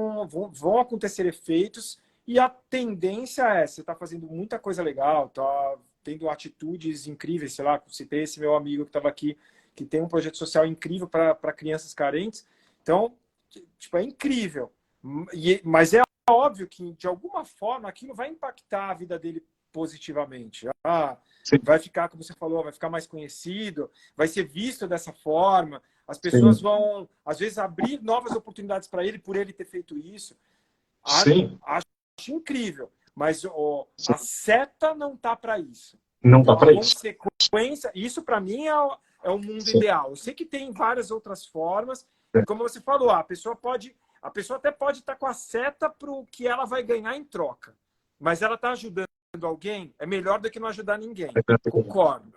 vão acontecer efeitos, e a tendência você está fazendo muita coisa legal, está tendo atitudes incríveis, sei lá, citei esse meu amigo que estava aqui, que tem um projeto social incrível para crianças carentes. Então, tipo, é incrível. Mas é óbvio que, de alguma forma, aquilo vai impactar a vida dele positivamente. Vai ficar, como você falou, vai ficar mais conhecido, vai ser visto dessa forma, as pessoas vão, às vezes, abrir novas oportunidades para ele por ele ter feito isso. Acho incrível, mas a seta não está para isso. Não está para isso. Consequência, isso para mim é o mundo ideal. Eu sei que tem várias outras formas, como você falou, a pessoa até pode estar com a seta para o que ela vai ganhar em troca, mas ela está ajudando alguém, é melhor do que não ajudar ninguém. Concordo.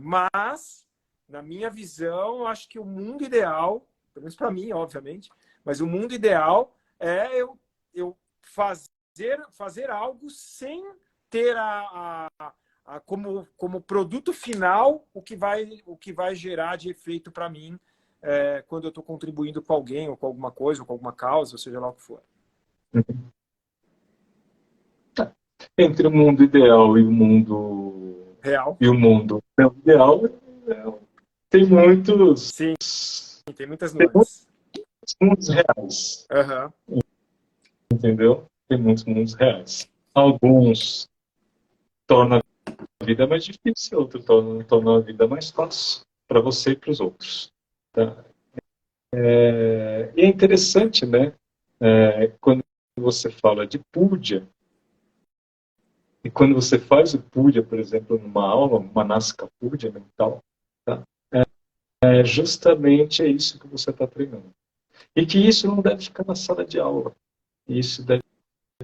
Mas, na minha visão, eu acho que o mundo ideal, pelo menos para mim, obviamente, mas o mundo ideal é eu fazer algo sem ter como produto final o que vai gerar de efeito para mim quando eu estou contribuindo com alguém, ou com alguma coisa, ou com alguma causa, ou seja lá o que for. Entre o mundo ideal e o mundo real, não ideal, tem muitos. Sim, tem muitas nuances. Mundos reais. Uhum. Entendeu? Tem muitos mundos reais. Alguns tornam a vida mais difícil, outros tornam a vida mais fácil para você e para os outros. Tá? E é interessante, né? Quando você fala de puja, e quando você faz o puja, por exemplo, numa aula, manasika puja mental, tá? Justamente isso que você está treinando. E que isso não deve ficar na sala de aula. Isso deve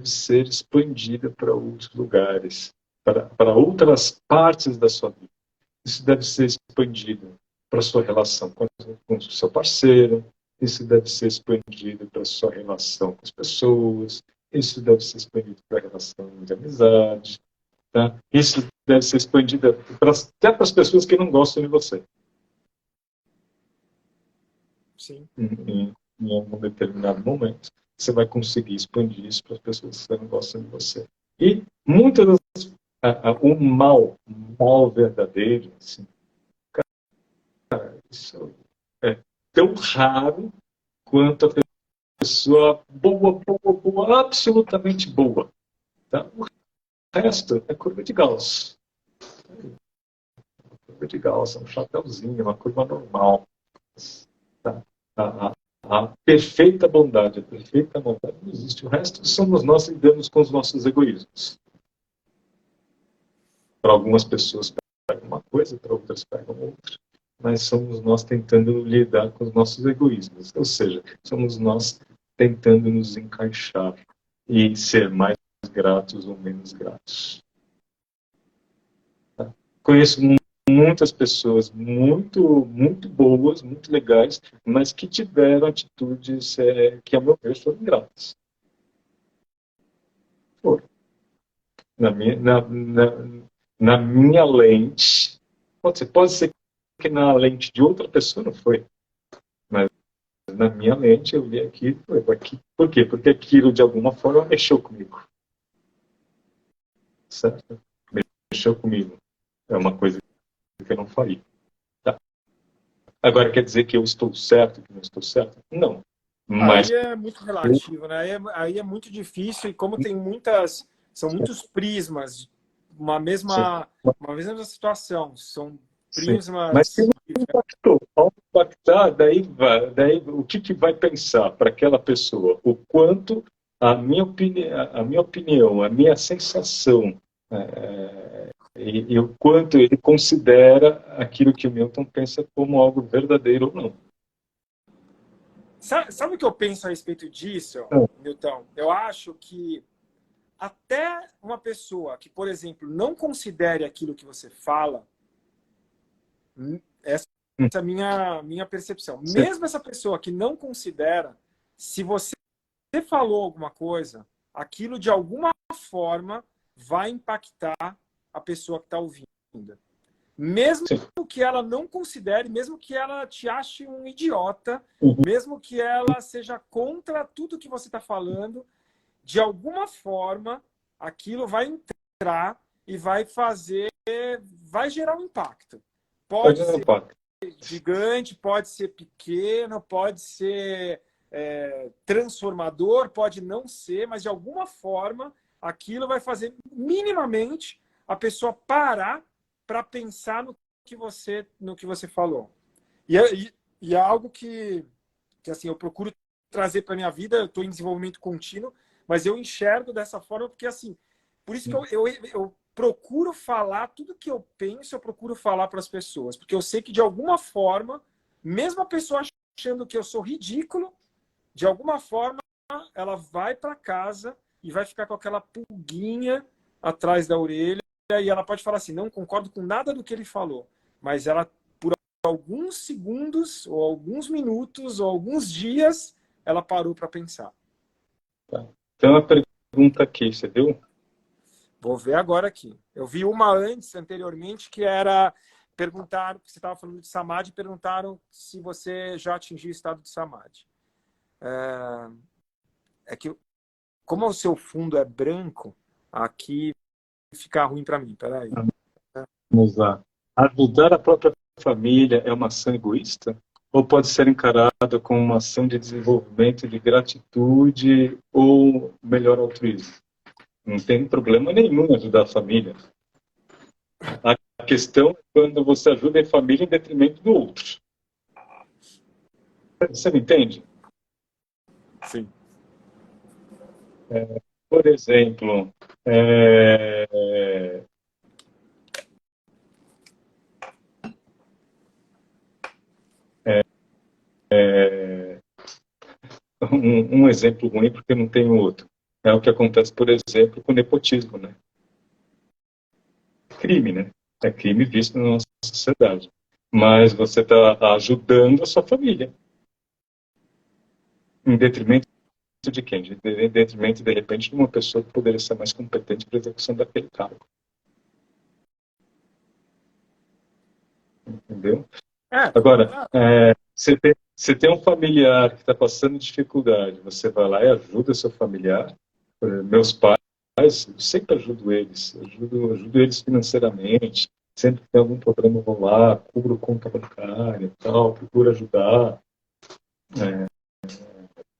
ser expandido para outros lugares, para outras partes da sua vida. Isso deve ser expandido para a sua relação com o seu parceiro, isso deve ser expandido para a sua relação com as pessoas, isso deve ser expandido para a relação de amizade, tá? Isso deve ser expandido até para as pessoas que não gostam de você. Sim. Em algum determinado momento, você vai conseguir expandir isso para as pessoas que não gostam de você. E muitas vezes, o mal verdadeiro, assim, cara, isso é tão raro quanto a pessoa boa, absolutamente boa. Tá? O resto é curva de Gauss. Curva de Gauss é um chapéuzinho, uma curva normal. Tá? A perfeita bondade não existe. O resto somos nós que lidamos com os nossos egoísmos. Para algumas pessoas pegam uma coisa, para outras pegam outra. Mas somos nós tentando lidar com os nossos egoísmos. Ou seja, somos nós tentando nos encaixar e ser mais gratos ou menos gratos. Tá? Conheço muitas pessoas muito boas, muito legais, mas que tiveram atitudes que, a meu ver, foram gratas. Foram. Na minha lente, pode ser que na lente de outra pessoa não foi, mas na minha lente eu vi aqui, foi aqui. Por quê? Porque aquilo de alguma forma mexeu comigo, certo? Mexeu comigo. É uma coisa que eu não faria. Tá. Agora quer dizer que eu estou certo, que não estou certo? Não. Mas Aí é muito relativo, né? Aí é muito difícil, e como tem muitas. São muitos prismas, uma sim, mesma situação. São sim. Mas se prismas. não impactou, ao impactar, daí o que vai pensar para aquela pessoa? O quanto a minha sensação, e o quanto ele considera aquilo que o Milton pensa como algo verdadeiro ou não. Sabe o que eu penso a respeito disso, Não, Milton? Eu acho que até uma pessoa que, por exemplo, não considere aquilo que você fala, essa é a minha percepção. sim, Mesmo essa pessoa que não considera, se você falou alguma coisa, aquilo de alguma forma vai impactar a pessoa que está ouvindo. Mesmo sim. que ela não considere, mesmo que ela te ache um idiota, Uhum. mesmo que ela seja contra tudo que você está falando, de alguma forma, aquilo vai entrar e vai gerar um impacto. Pode Pode não, ser pode. gigante, pode ser pequeno, pode ser transformador, pode não ser, mas de alguma forma aquilo vai fazer minimamente a pessoa parar para pensar no que você falou. E é algo que assim, eu procuro trazer para minha vida. Eu estou em desenvolvimento contínuo, mas eu enxergo dessa forma porque, assim, por isso que eu procuro falar tudo que eu penso, eu procuro falar para as pessoas, porque eu sei que, de alguma forma, mesmo a pessoa achando que eu sou ridículo, de alguma forma, ela vai para casa e vai ficar com aquela pulguinha atrás da orelha, e ela pode falar assim: não concordo com nada do que ele falou, mas ela, por alguns segundos, ou alguns minutos, ou alguns dias, ela parou para pensar. Tá. Tem uma pergunta aqui, você viu? Vou ver agora aqui. Eu vi uma anteriormente, que era perguntar, porque você estava falando de Samadhi, perguntaram se você já atingiu o estado de Samadhi. É que, como o seu fundo é branco, aqui fica ruim para mim. Peraí. Vamos lá. Ajudar a própria família é uma ação egoísta? Ou pode ser encarada como uma ação de desenvolvimento de gratitude ou melhor altruísmo? Não tem problema nenhum em ajudar a família. A questão é quando você ajuda a família em detrimento do outro. Você me entende? Sim. Por exemplo, um exemplo ruim, porque não tem outro. É o que acontece, por exemplo, com o nepotismo, né? Crime, né? É crime visto na nossa sociedade. Mas você está ajudando a sua família. Em detrimento de quem? Em detrimento, de repente, de uma pessoa que poderia ser mais competente para a execução daquele cargo. Entendeu? É, Agora, você tem um familiar que está passando dificuldade, você vai lá e ajuda seu familiar. Meus pais, eu sempre ajudo eles financeiramente. Sempre que tem algum problema, eu vou lá, cubro conta bancária e tal, procuro ajudar.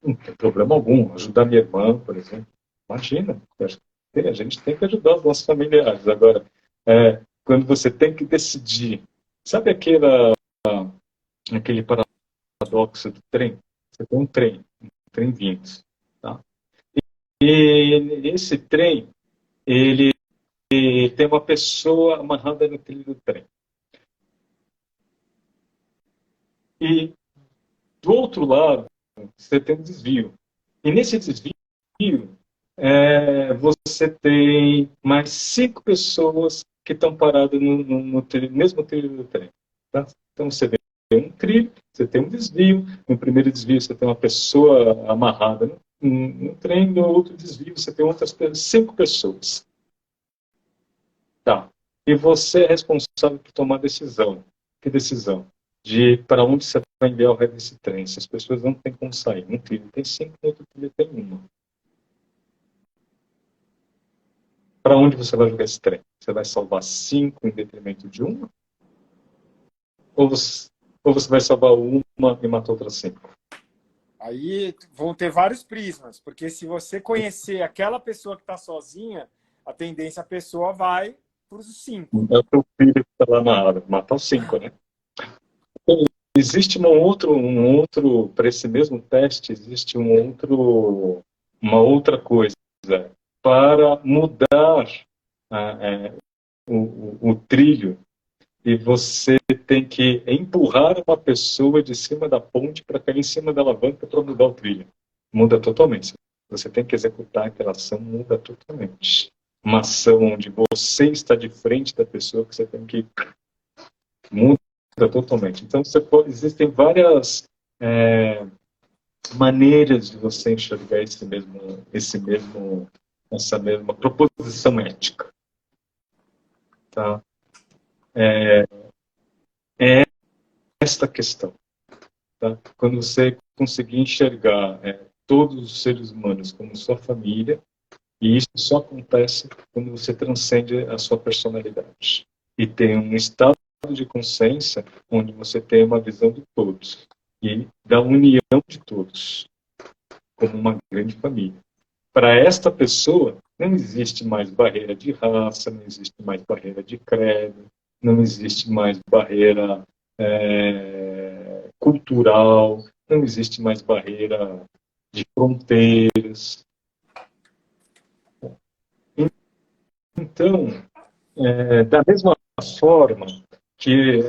Não tem problema algum. Ajudar minha irmã, por exemplo. Imagina, a gente tem que ajudar os nossos familiares. Agora, quando você tem que decidir, sabe aquele paradoxo do trem? Você tem um trem vindo, tá? E esse trem, ele tem uma pessoa amarrada no trilho do trem. E do outro lado, você tem um desvio. E nesse desvio, você tem mais 5 pessoas que estão paradas no mesmo trilho do trem. Tá? Então, você tem um trilho, você tem um desvio. No primeiro desvio, você tem uma pessoa amarrada no trem. No outro desvio, você tem outras 5 pessoas. Tá. E você é responsável por tomar decisão. Que decisão? De para onde você vai enviar o resto desse trem. Se as pessoas não têm como sair. Um trilho tem 5, no outro trilho tem 1. Para onde você vai jogar esse trem? Você vai salvar 5 em detrimento de 1? Ou você vai salvar 1 e matar outras 5? Aí vão ter vários prismas, porque se você conhecer aquela pessoa que está sozinha, a tendência a pessoa vai para os 5. É o teu filho que está lá na área, matar os 5, né? Então, existe um outro, para esse mesmo teste, existe uma outra coisa. Para mudar o trilho, e você tem que empurrar uma pessoa de cima da ponte para cair em cima da alavanca para mudar o trilho. Muda totalmente. Você tem que executar aquela ação, muda totalmente. Uma ação onde você está de frente da pessoa que você tem que muda totalmente. Então, existem várias maneiras de você enxergar essa mesma proposição ética. Tá? É esta questão. Tá? Quando você conseguir enxergar todos os seres humanos como sua família, e isso só acontece quando você transcende a sua personalidade. E tem um estado de consciência onde você tem uma visão de todos. E da união de todos. Como uma grande família. Para esta pessoa, não existe mais barreira de raça, não existe mais barreira de credo, não existe mais barreira cultural, não existe mais barreira de fronteiras. Então, da mesma forma que,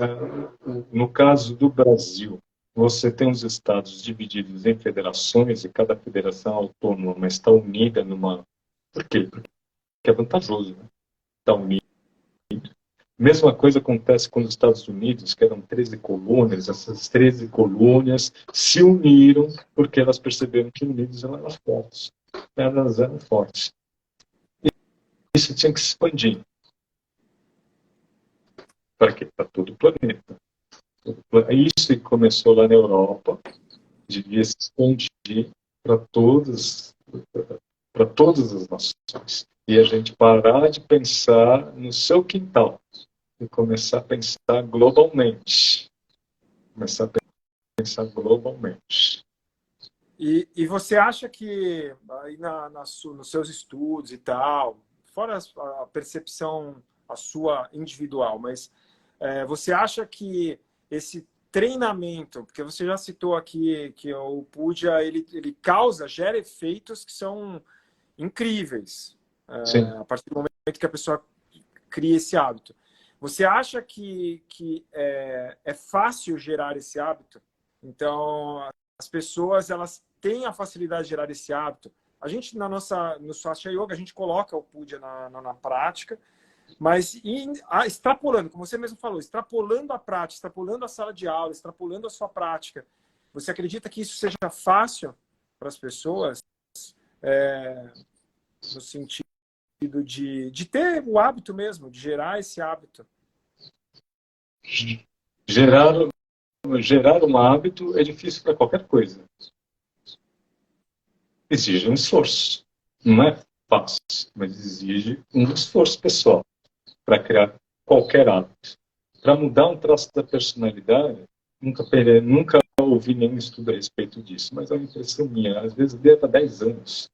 no caso do Brasil, você tem os estados divididos em federações e cada federação autônoma, mas está unida numa... Por quê? Porque é vantajoso, né? Está unido. Mesma coisa acontece com os Estados Unidos, que eram 13 colônias. Essas 13 colônias se uniram porque elas perceberam que unidos elas eram fortes. Elas eram fortes. E isso tinha que se expandir. Para quê? Para todo o planeta. Isso que começou lá na Europa, devia se expandir para todas as nações. E a gente parar de pensar no seu quintal e começar a pensar globalmente. Começar a pensar globalmente. E você acha que aí nos seus estudos e tal, fora a percepção a sua individual, mas você acha que esse treinamento, porque você já citou aqui que o Puja ele gera efeitos que são incríveis a partir do momento que a pessoa cria esse hábito. Você acha que é fácil gerar esse hábito? Então, as pessoas elas têm a facilidade de gerar esse hábito. A gente, no Swastika Yoga, a gente coloca o Puja na prática, mas extrapolando, como você mesmo falou, extrapolando a prática, extrapolando a sala de aula, extrapolando a sua prática, você acredita que isso seja fácil para as pessoas? No sentido de ter o hábito mesmo, de gerar esse hábito? Gerar um hábito é difícil para qualquer coisa. Exige um esforço. Não é fácil, mas exige um esforço pessoal para criar qualquer hábito. Para mudar um traço da personalidade, nunca ouvi nenhum estudo a respeito disso, mas é uma impressão minha. Às vezes leva 10 anos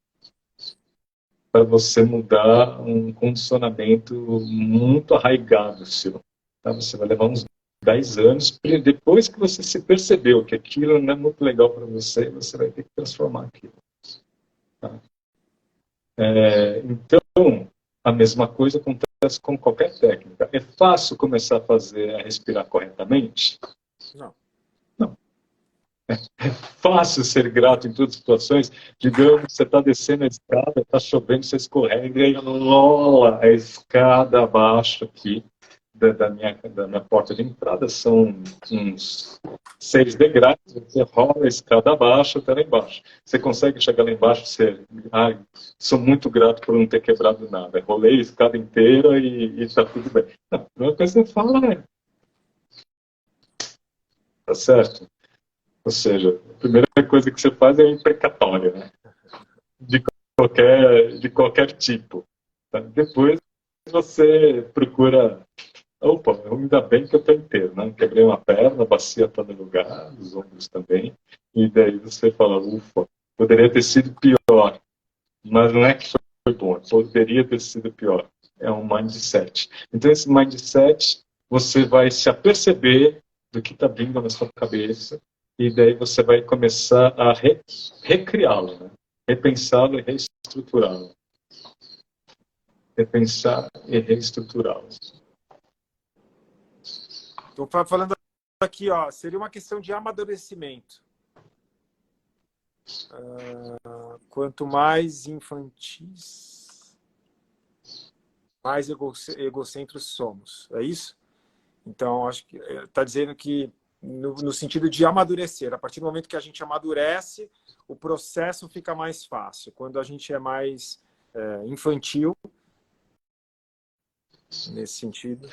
para você mudar um condicionamento muito arraigado seu. Tá? Você vai levar uns 10 anos, depois que você se percebeu que aquilo não é muito legal para você, você vai ter que transformar aquilo. Tá? Então, a mesma coisa acontece com qualquer técnica. É fácil começar a respirar corretamente? Não. Não. Fácil ser grato em todas as situações. Digamos, você está descendo a escada, está chovendo, você escorrega e rola a escada abaixo aqui da minha porta de entrada. São uns 6 degraus, você rola a escada abaixo até lá embaixo. Você consegue chegar lá embaixo, você... Ai, sou muito grato por não ter quebrado nada. Rolei a escada inteira e está tudo bem. Não, a primeira coisa que você fala é, tá certo. Ou seja, a primeira coisa que você faz é imprecatória, né? De qualquer tipo. Tá? Depois você procura, opa, ainda bem que eu estou inteiro, né? Quebrei uma perna, a bacia está no lugar, os ombros também, e daí você fala, ufa, poderia ter sido pior, mas não é que foi bom, poderia ter sido pior. É um mindset. Então esse mindset, você vai se aperceber do que está vindo na sua cabeça, e daí você vai começar a recriá-lo, né? Repensá-lo e reestruturá-lo. Repensar e reestruturá-lo. Estou falando aqui, ó, seria uma questão de amadurecimento. Quanto mais infantis, mais egocêntricos somos. É isso? Então, acho que está dizendo que no sentido de amadurecer. A partir do momento que a gente amadurece, o processo fica mais fácil. Quando a gente é mais infantil, nesse sentido.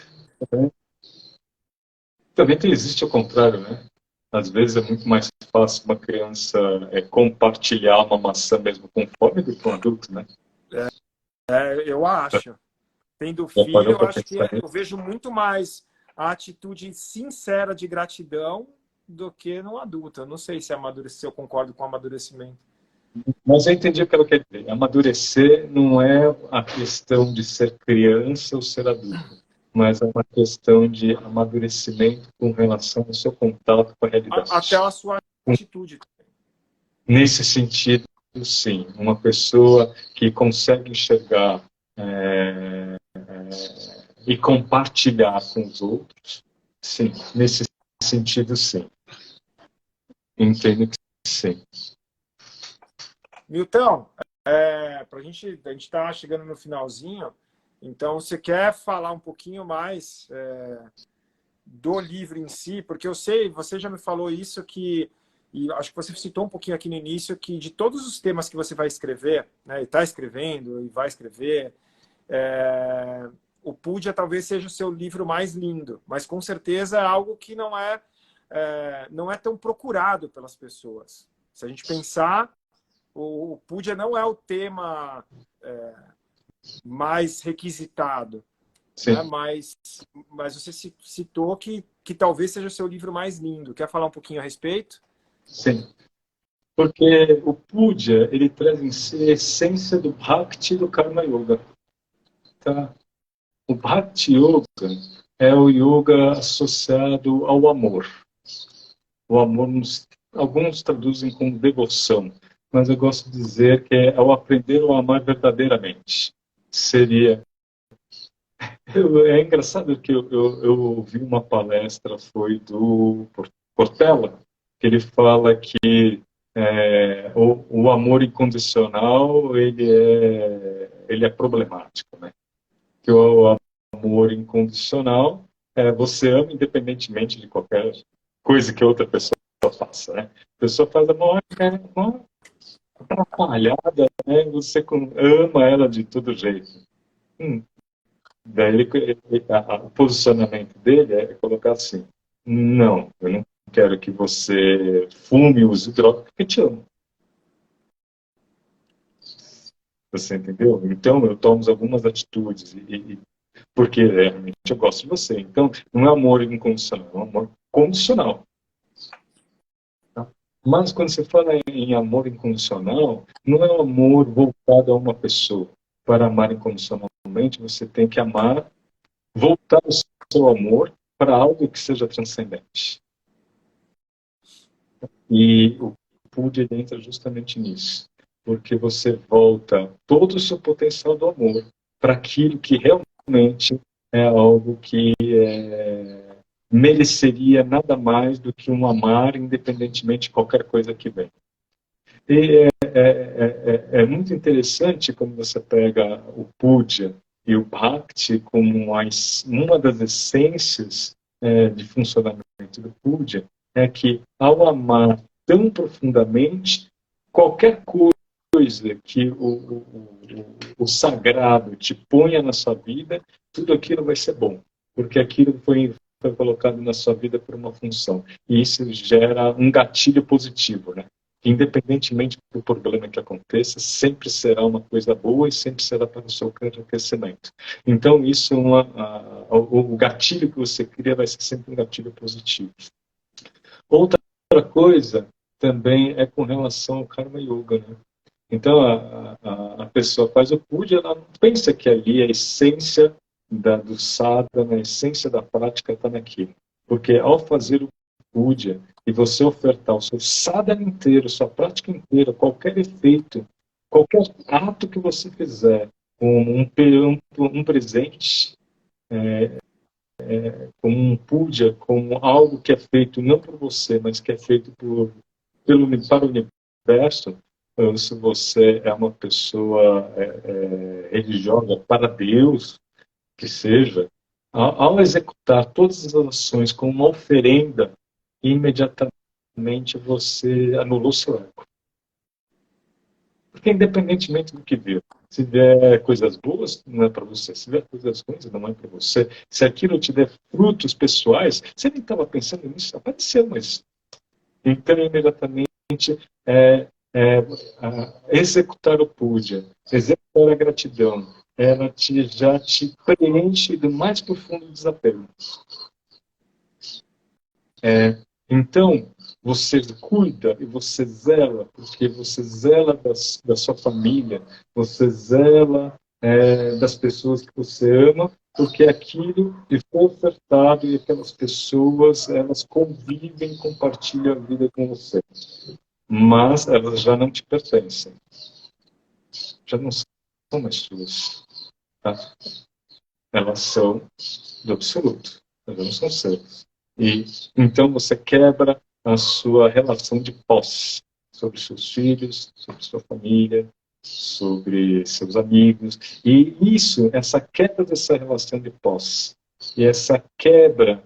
Também existe o contrário, né? Às vezes é muito mais fácil uma criança compartilhar uma maçã mesmo com fome do que um adulto, né? Eu acho. Tendo Já filho, parou eu para acho que pensar eu vejo muito mais a atitude sincera de gratidão do que no adulto. Eu não sei se eu concordo com o amadurecimento. Mas eu entendi o que ela quer dizer. Amadurecer não é a questão de ser criança ou ser adulto, mas é uma questão de amadurecimento com relação ao seu contato com a Até realidade. a sua atitude. Nesse sentido, sim, uma pessoa que consegue enxergar e compartilhar com os outros, sim, nesse sentido, sim. Entendo que sim. Milton, a gente está chegando no finalzinho, então você quer falar um pouquinho mais do livro em si? Porque eu sei, você já me falou isso, e acho que você citou um pouquinho aqui no início, que de todos os temas que você vai escrever, né, e está escrevendo, e vai escrever, o Púdia talvez seja o seu livro mais lindo, mas com certeza é algo que não é tão procurado pelas pessoas. Se a gente pensar, o Púdia não é o tema mais requisitado, né? Mas você citou que talvez seja o seu livro mais lindo. Quer falar um pouquinho a respeito? Sim. Porque o Púdia, ele traz em si a essência do Bhakti e do Karma Yoga. Tá? O Bhakti Yoga é o yoga associado ao amor. O amor, alguns traduzem como devoção, mas eu gosto de dizer que é ao aprender a amar verdadeiramente. Seria... É engraçado que eu ouvi uma palestra, foi do Portela, que ele fala que o amor incondicional ele é problemático, né? Que o amor incondicional você ama independentemente de qualquer coisa que outra pessoa faça, né? A pessoa faz amor, uma atrapalhada, né? Você ama ela de todo jeito. Daí o posicionamento dele é colocar assim: não, eu não quero que você fume, use droga, porque te amo. Você entendeu? Então eu tomo algumas atitudes porque realmente eu gosto de você. Então não é amor incondicional, é um amor condicional. Tá? Mas quando você fala em amor incondicional, não é um amor voltado a uma pessoa. Para amar incondicionalmente, você tem que amar, voltar o seu amor para algo que seja transcendente. E o Pud entra justamente nisso, porque você volta todo o seu potencial do amor para aquilo que realmente é algo que mereceria nada mais do que um amar, independentemente de qualquer coisa que vem. E é muito interessante quando você pega o Puja e o Bhakti como uma das essências de funcionamento do Puja, é que ao amar tão profundamente, qualquer coisa que o sagrado te ponha na sua vida, tudo aquilo vai ser bom, porque aquilo foi colocado na sua vida por uma função. E isso gera um gatilho positivo, né? Independentemente do problema que aconteça, sempre será uma coisa boa e sempre será para o seu crescimento. Então, isso o gatilho que você cria vai ser sempre um gatilho positivo. Outra coisa também é com relação ao Karma Yoga, né? Então, a pessoa faz o puja, ela não pensa que ali a essência do sadhana, a essência da prática está naquilo. Porque ao fazer o puja e você ofertar o seu sadhana inteiro, sua prática inteira, qualquer efeito, qualquer ato que você fizer, como um presente, como um puja, como algo que é feito não por você, mas que é feito para o universo, se você é uma pessoa religiosa para Deus, que seja, ao executar todas as ações como uma oferenda, imediatamente você anulou seu ego. Porque independentemente do que vier, se der coisas boas, não é para você. Se der coisas ruins, não é para você. Se aquilo te der frutos pessoais, você nem estava pensando nisso, apareceu, mas... Então, imediatamente, executar o puja, executar a gratidão, ela já te preenche do mais profundo desapego. Então, você cuida e você zela, porque você zela da sua família, você zela das pessoas que você ama, porque aquilo que foi ofertado e aquelas pessoas, elas convivem, compartilham a vida com você. Mas elas já não te pertencem. Já não são mais suas. Tá? Elas são do absoluto. Elas não são seus. E então você quebra a sua relação de posse sobre seus filhos, sobre sua família, sobre seus amigos. E essa quebra dessa relação de posse e essa quebra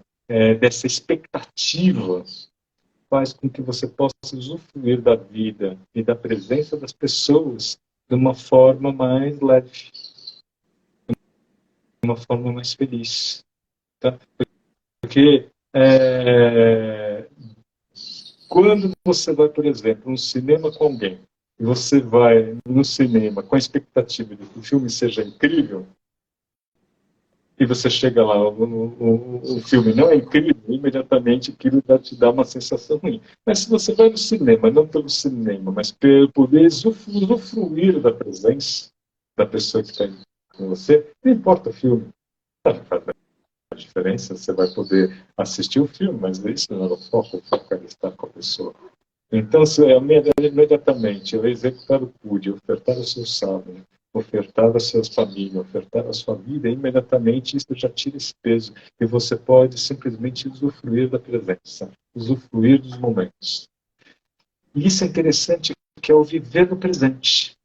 dessa expectativa faz com que você possa usufruir da vida e da presença das pessoas de uma forma mais leve, de uma forma mais feliz. Tá? Porque quando você vai, por exemplo, no cinema com alguém, e você vai no cinema com a expectativa de que o filme seja incrível, e você chega lá, o filme não é incrível, imediatamente aquilo vai te dar uma sensação ruim. Mas se você vai no cinema, não pelo cinema, mas pelo poder usufruir da presença da pessoa que está com você, não importa o filme, não faz a diferença, você vai poder assistir o filme, mas isso não é o foco é estar com a pessoa. Então, imediatamente, eu executar o pude, ofertar o seu sábado, ofertar às suas famílias, ofertar a sua vida, imediatamente isso já tira esse peso e você pode simplesmente usufruir da presença, usufruir dos momentos. E isso é interessante, que é o viver no presente.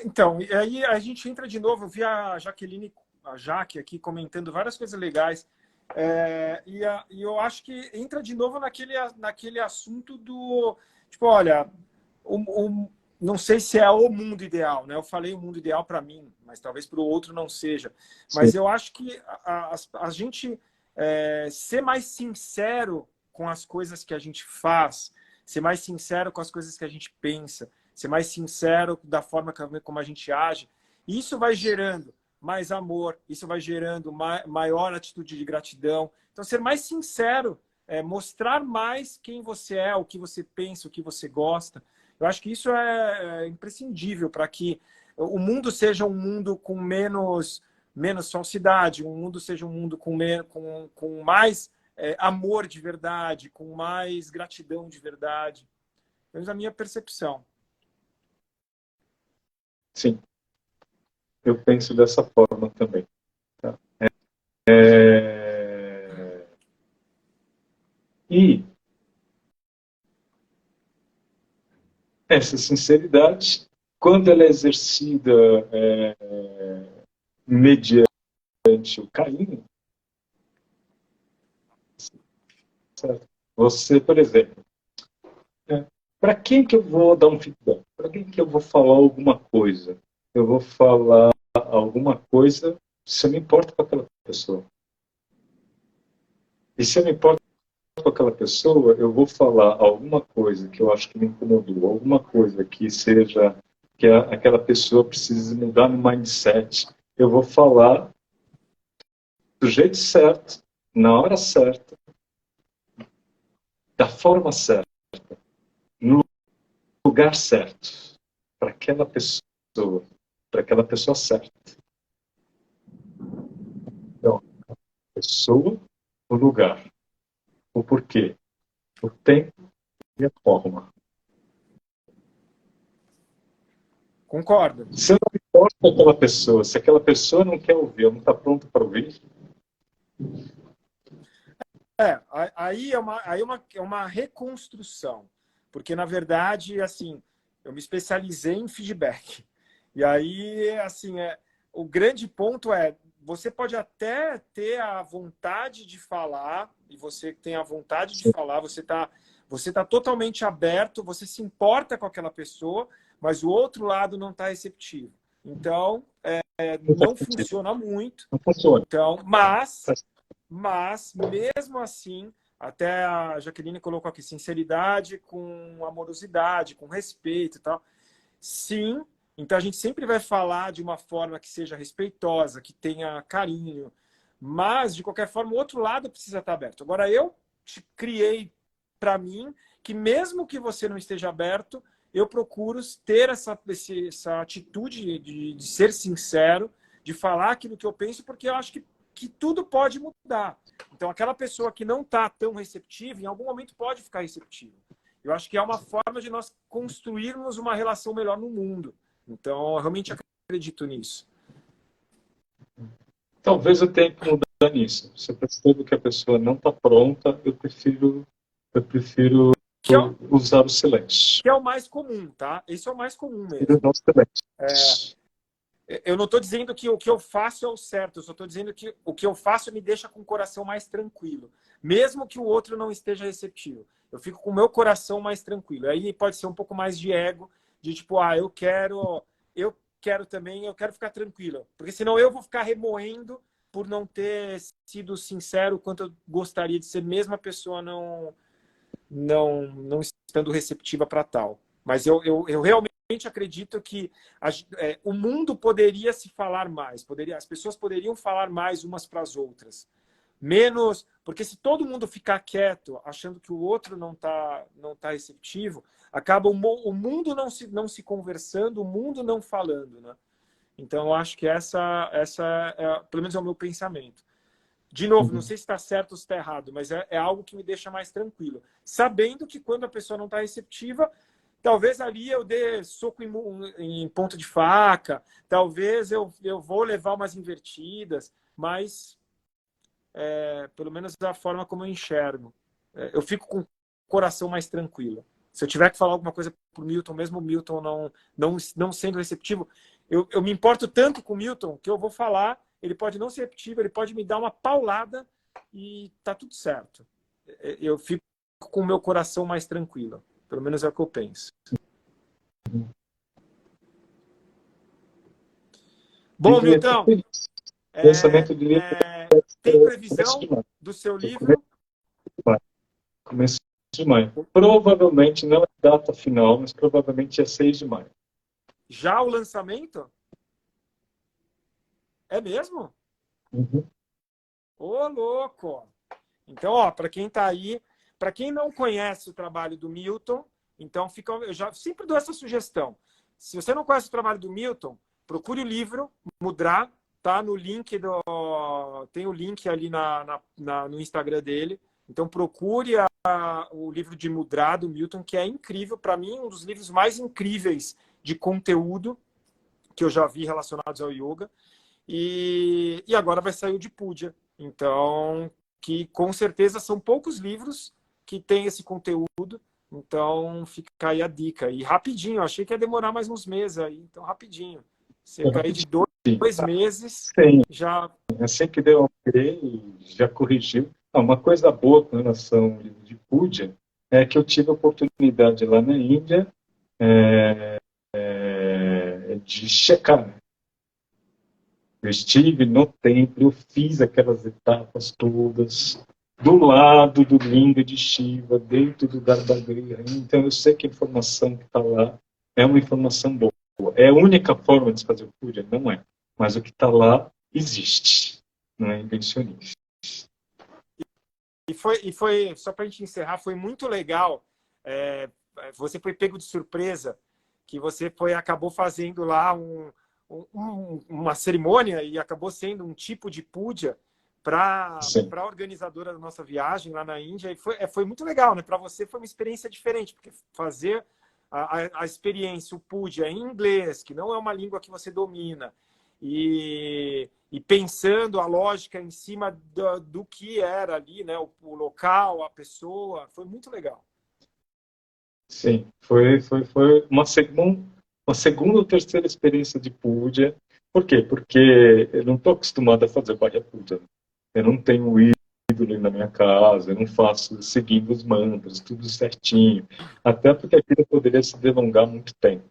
Então, e aí a gente entra de novo, eu vi a Jaqueline, a Jaque aqui comentando várias coisas legais, e eu acho que entra de novo naquele assunto do, tipo, olha, não sei se é o mundo ideal, né? Eu falei o mundo ideal para mim, mas talvez para o outro não seja. Mas eu acho que a gente ser mais sincero com as coisas que a gente faz, ser mais sincero com as coisas que a gente pensa, ser mais sincero da forma como a gente age, isso vai gerando mais amor, isso vai gerando maior atitude de gratidão. Então, ser mais sincero, mostrar mais quem você é, o que você pensa, o que você gosta. Eu acho que isso é imprescindível para que o mundo seja um mundo com menos falsidade, um mundo seja um mundo com mais amor de verdade, com mais gratidão de verdade. Pelo menos a minha percepção. Sim, eu penso dessa forma também. Tá? essa sinceridade, quando ela é exercida mediante o carinho, certo? Você, por exemplo, para quem que eu vou dar um feedback? Para quem que eu vou falar alguma coisa? Eu vou falar alguma coisa se eu me importo com aquela pessoa. E se eu me importo com aquela pessoa, eu vou falar alguma coisa que eu acho que me incomodou, alguma coisa que seja que aquela pessoa precise mudar no mindset. Eu vou falar do jeito certo, na hora certa, da forma certa, no lugar certo, para aquela pessoa certa. Então, a pessoa, o lugar, o porquê, o tempo e a forma. Concordo. Se eu não me importo com aquela pessoa, se aquela pessoa não quer ouvir, ou não está pronta para ouvir, Aí é uma reconstrução. Porque, na verdade, assim, eu me especializei em feedback. E aí, assim, o grande ponto é, você pode até ter a vontade de falar, e você tem a vontade de falar, você tá totalmente aberto, você se importa com aquela pessoa, mas o outro lado não está receptivo. Então, não funciona muito. não funciona. Então, mas mesmo assim, até a Jaqueline colocou aqui, sinceridade com amorosidade, com respeito e tal. Sim, então a gente sempre vai falar de uma forma que seja respeitosa, que tenha carinho, mas de qualquer forma o outro lado precisa estar aberto. Agora eu te criei para mim que mesmo que você não esteja aberto, eu procuro ter essa atitude de ser sincero, de falar aquilo que eu penso, porque eu acho que tudo pode mudar. Então aquela pessoa que não está tão receptiva, em algum momento pode ficar receptiva. Eu acho que é uma forma de nós construirmos uma relação melhor no mundo. Então, eu realmente acredito nisso. Talvez eu tenha que mudar nisso. Se eu percebo que a pessoa não está pronta, eu prefiro Que é, usar o silêncio. que é o mais comum, tá? Esse é o mais comum mesmo. Usar o silêncio. Eu não estou dizendo que o que eu faço é o certo, eu só estou dizendo que o que eu faço me deixa com o coração mais tranquilo, mesmo que o outro não esteja receptivo. Eu fico com o meu coração mais tranquilo. Aí pode ser um pouco mais de ego, de tipo, eu quero também, eu quero ficar tranquilo, porque senão eu vou ficar remoendo por não ter sido sincero quanto eu gostaria de ser, mesmo a pessoa não estando receptiva para tal. Mas eu realmente acredito que o mundo poderia se falar mais, as pessoas poderiam falar mais umas para as outras. Menos, porque se todo mundo ficar quieto, achando que o outro não tá receptivo, acaba o mundo não se conversando, o mundo não falando, né? Então, eu acho que essa pelo menos é o meu pensamento. De novo, não sei se está certo ou se está errado, mas é algo que me deixa mais tranquilo. Sabendo que quando a pessoa não está receptiva, talvez ali eu dê soco em ponta de faca, talvez eu vou levar umas invertidas, mas pelo menos da forma como eu enxergo. Eu fico com o coração mais tranquilo. Se eu tiver que falar alguma coisa para o Milton, mesmo o Milton não sendo receptivo, eu me importo tanto com o Milton que eu vou falar, ele pode não ser receptivo, ele pode me dar uma paulada e tá tudo certo. Eu fico com o meu coração mais tranquilo. Pelo menos é o que eu penso. Bom, Milton, Pensamento de livro tem previsão do seu livro? Começo de maio. Provavelmente não é data final, mas provavelmente é 6 de maio. Já o lançamento? É mesmo? Uhum. Ô, louco! Então, ó, para quem está aí, para quem não conhece o trabalho do Milton, então eu já sempre dou essa sugestão. Se você não conhece o trabalho do Milton, procure o livro Mudra, tá no link tem o link ali no Instagram dele. Então procure o livro de Mudra do Milton, que é incrível, para mim um dos livros mais incríveis de conteúdo que eu já vi relacionados ao yoga. E agora vai sair o de Puja. Então, que com certeza são poucos livros que têm esse conteúdo Então, fica aí a dica. E rapidinho, eu achei que ia demorar mais uns meses aí, então rapidinho. Cerca aí de 2 meses, Sim, já... assim que deu ok, já corrigiu. Uma coisa boa com relação ao livro de Púdia é que eu tive a oportunidade lá na Índia de checar. Eu estive no templo, eu fiz aquelas etapas todas, do lado do Linga de Shiva, dentro do Garbhagriha. Então, eu sei que a informação que está lá é uma informação boa. É a única forma de se fazer o puja? Não é. Mas o que está lá existe. Não é invencionista. E foi só para a gente encerrar, foi muito legal. Você foi pego de surpresa, que você acabou fazendo lá uma cerimônia e acabou sendo um tipo de puja para a organizadora da nossa viagem lá na Índia. E foi muito legal, né? Para você foi uma experiência diferente, porque fazer a experiência, o puja em inglês, que não é uma língua que você domina, e pensando a lógica em cima do que era ali, né? O local, a pessoa, foi muito legal. Sim, foi uma segunda ou terceira experiência de puja. Por quê? Porque eu não estou acostumado a fazer Bhaya Puja. Eu não tenho ídolo na minha casa, eu não faço seguindo os mantras, tudo certinho. Até porque aquilo poderia se delongar muito tempo.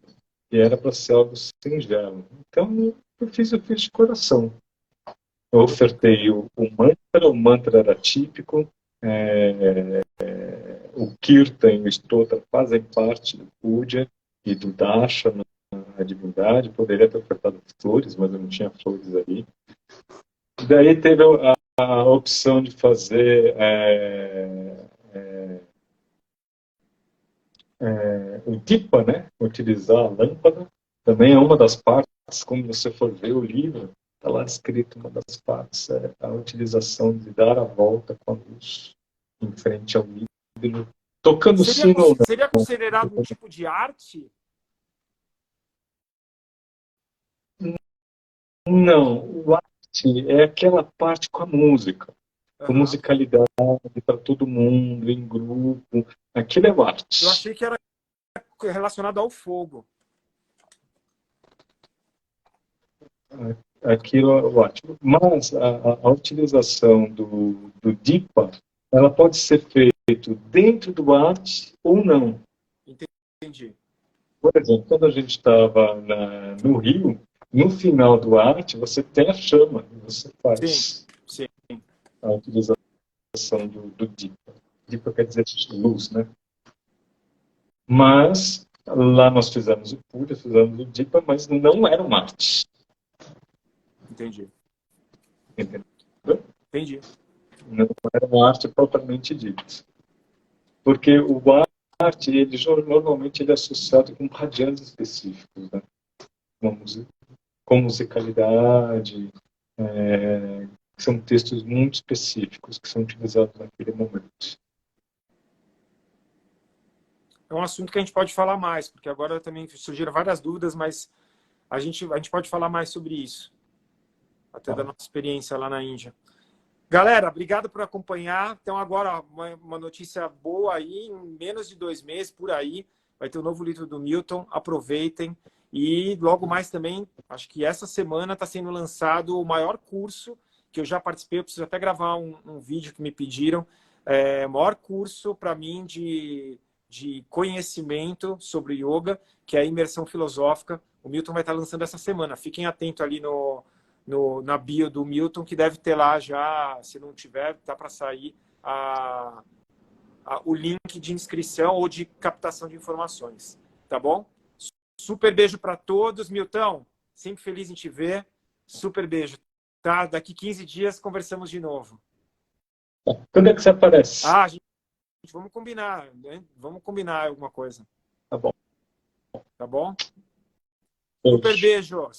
E era para ser algo singelo. Então, eu fiz de coração. Eu ofertei o mantra era típico, o Kirtan e o Stotra fazem parte do Puja e do Dasha na divindade. Poderia ter ofertado flores, mas eu não tinha flores ali. Daí teve a opção de fazer o Dipa, né? Utilizar a lâmpada. Também é uma das partes, como você for ver o livro, está lá escrito uma das partes, a utilização de dar a volta com a luz em frente ao ídolo, tocando sino ou Seria considerado um tipo de arte? não. Não, o arte é aquela parte com a música, com musicalidade para todo mundo, em grupo. Aquilo é o arte. Eu achei que era relacionado ao fogo. Aquilo é o arte. Mas a utilização do Dipa, ela pode ser feita dentro do arte ou não. Entendi. Por exemplo, quando a gente estava no Rio, no final do arte, você tem a chama, e você faz sim. a utilização do Dipa. Dipa quer dizer luz, né? Mas lá nós fizemos o Puja, fizemos o Dipa, mas não era uma arte. Entendi. Entendeu? Entendi. Não era uma arte propriamente dita. Porque o arte, ele normalmente ele é associado com radiantes específicos, né? Com musicalidade, são textos muito específicos que são utilizados naquele momento. É um assunto que a gente pode falar mais, porque agora também surgiram várias dúvidas, mas a gente pode falar mais sobre isso, até da nossa experiência lá na Índia. Galera, obrigado por acompanhar. Então agora uma notícia boa aí, em menos de 2 meses, por aí, vai ter o novo livro do Milton, aproveitem. E logo mais também, acho que essa semana está sendo lançado o maior curso que eu já participei, eu preciso até gravar um vídeo que me pediram, o maior curso para mim de conhecimento sobre yoga, que é a imersão filosófica. O Milton vai estar lançando essa semana. Fiquem atentos ali na bio do Milton, que deve ter lá já, se não tiver, tá para sair o link de inscrição ou de captação de informações. Tá bom? Super beijo para todos. Milton, sempre feliz em te ver. Super beijo. Tá? Daqui 15 dias conversamos de novo. Quando é que você aparece? Gente, vamos combinar, né? Vamos combinar alguma coisa. Tá bom. Tá bom? Beijo. Super beijo.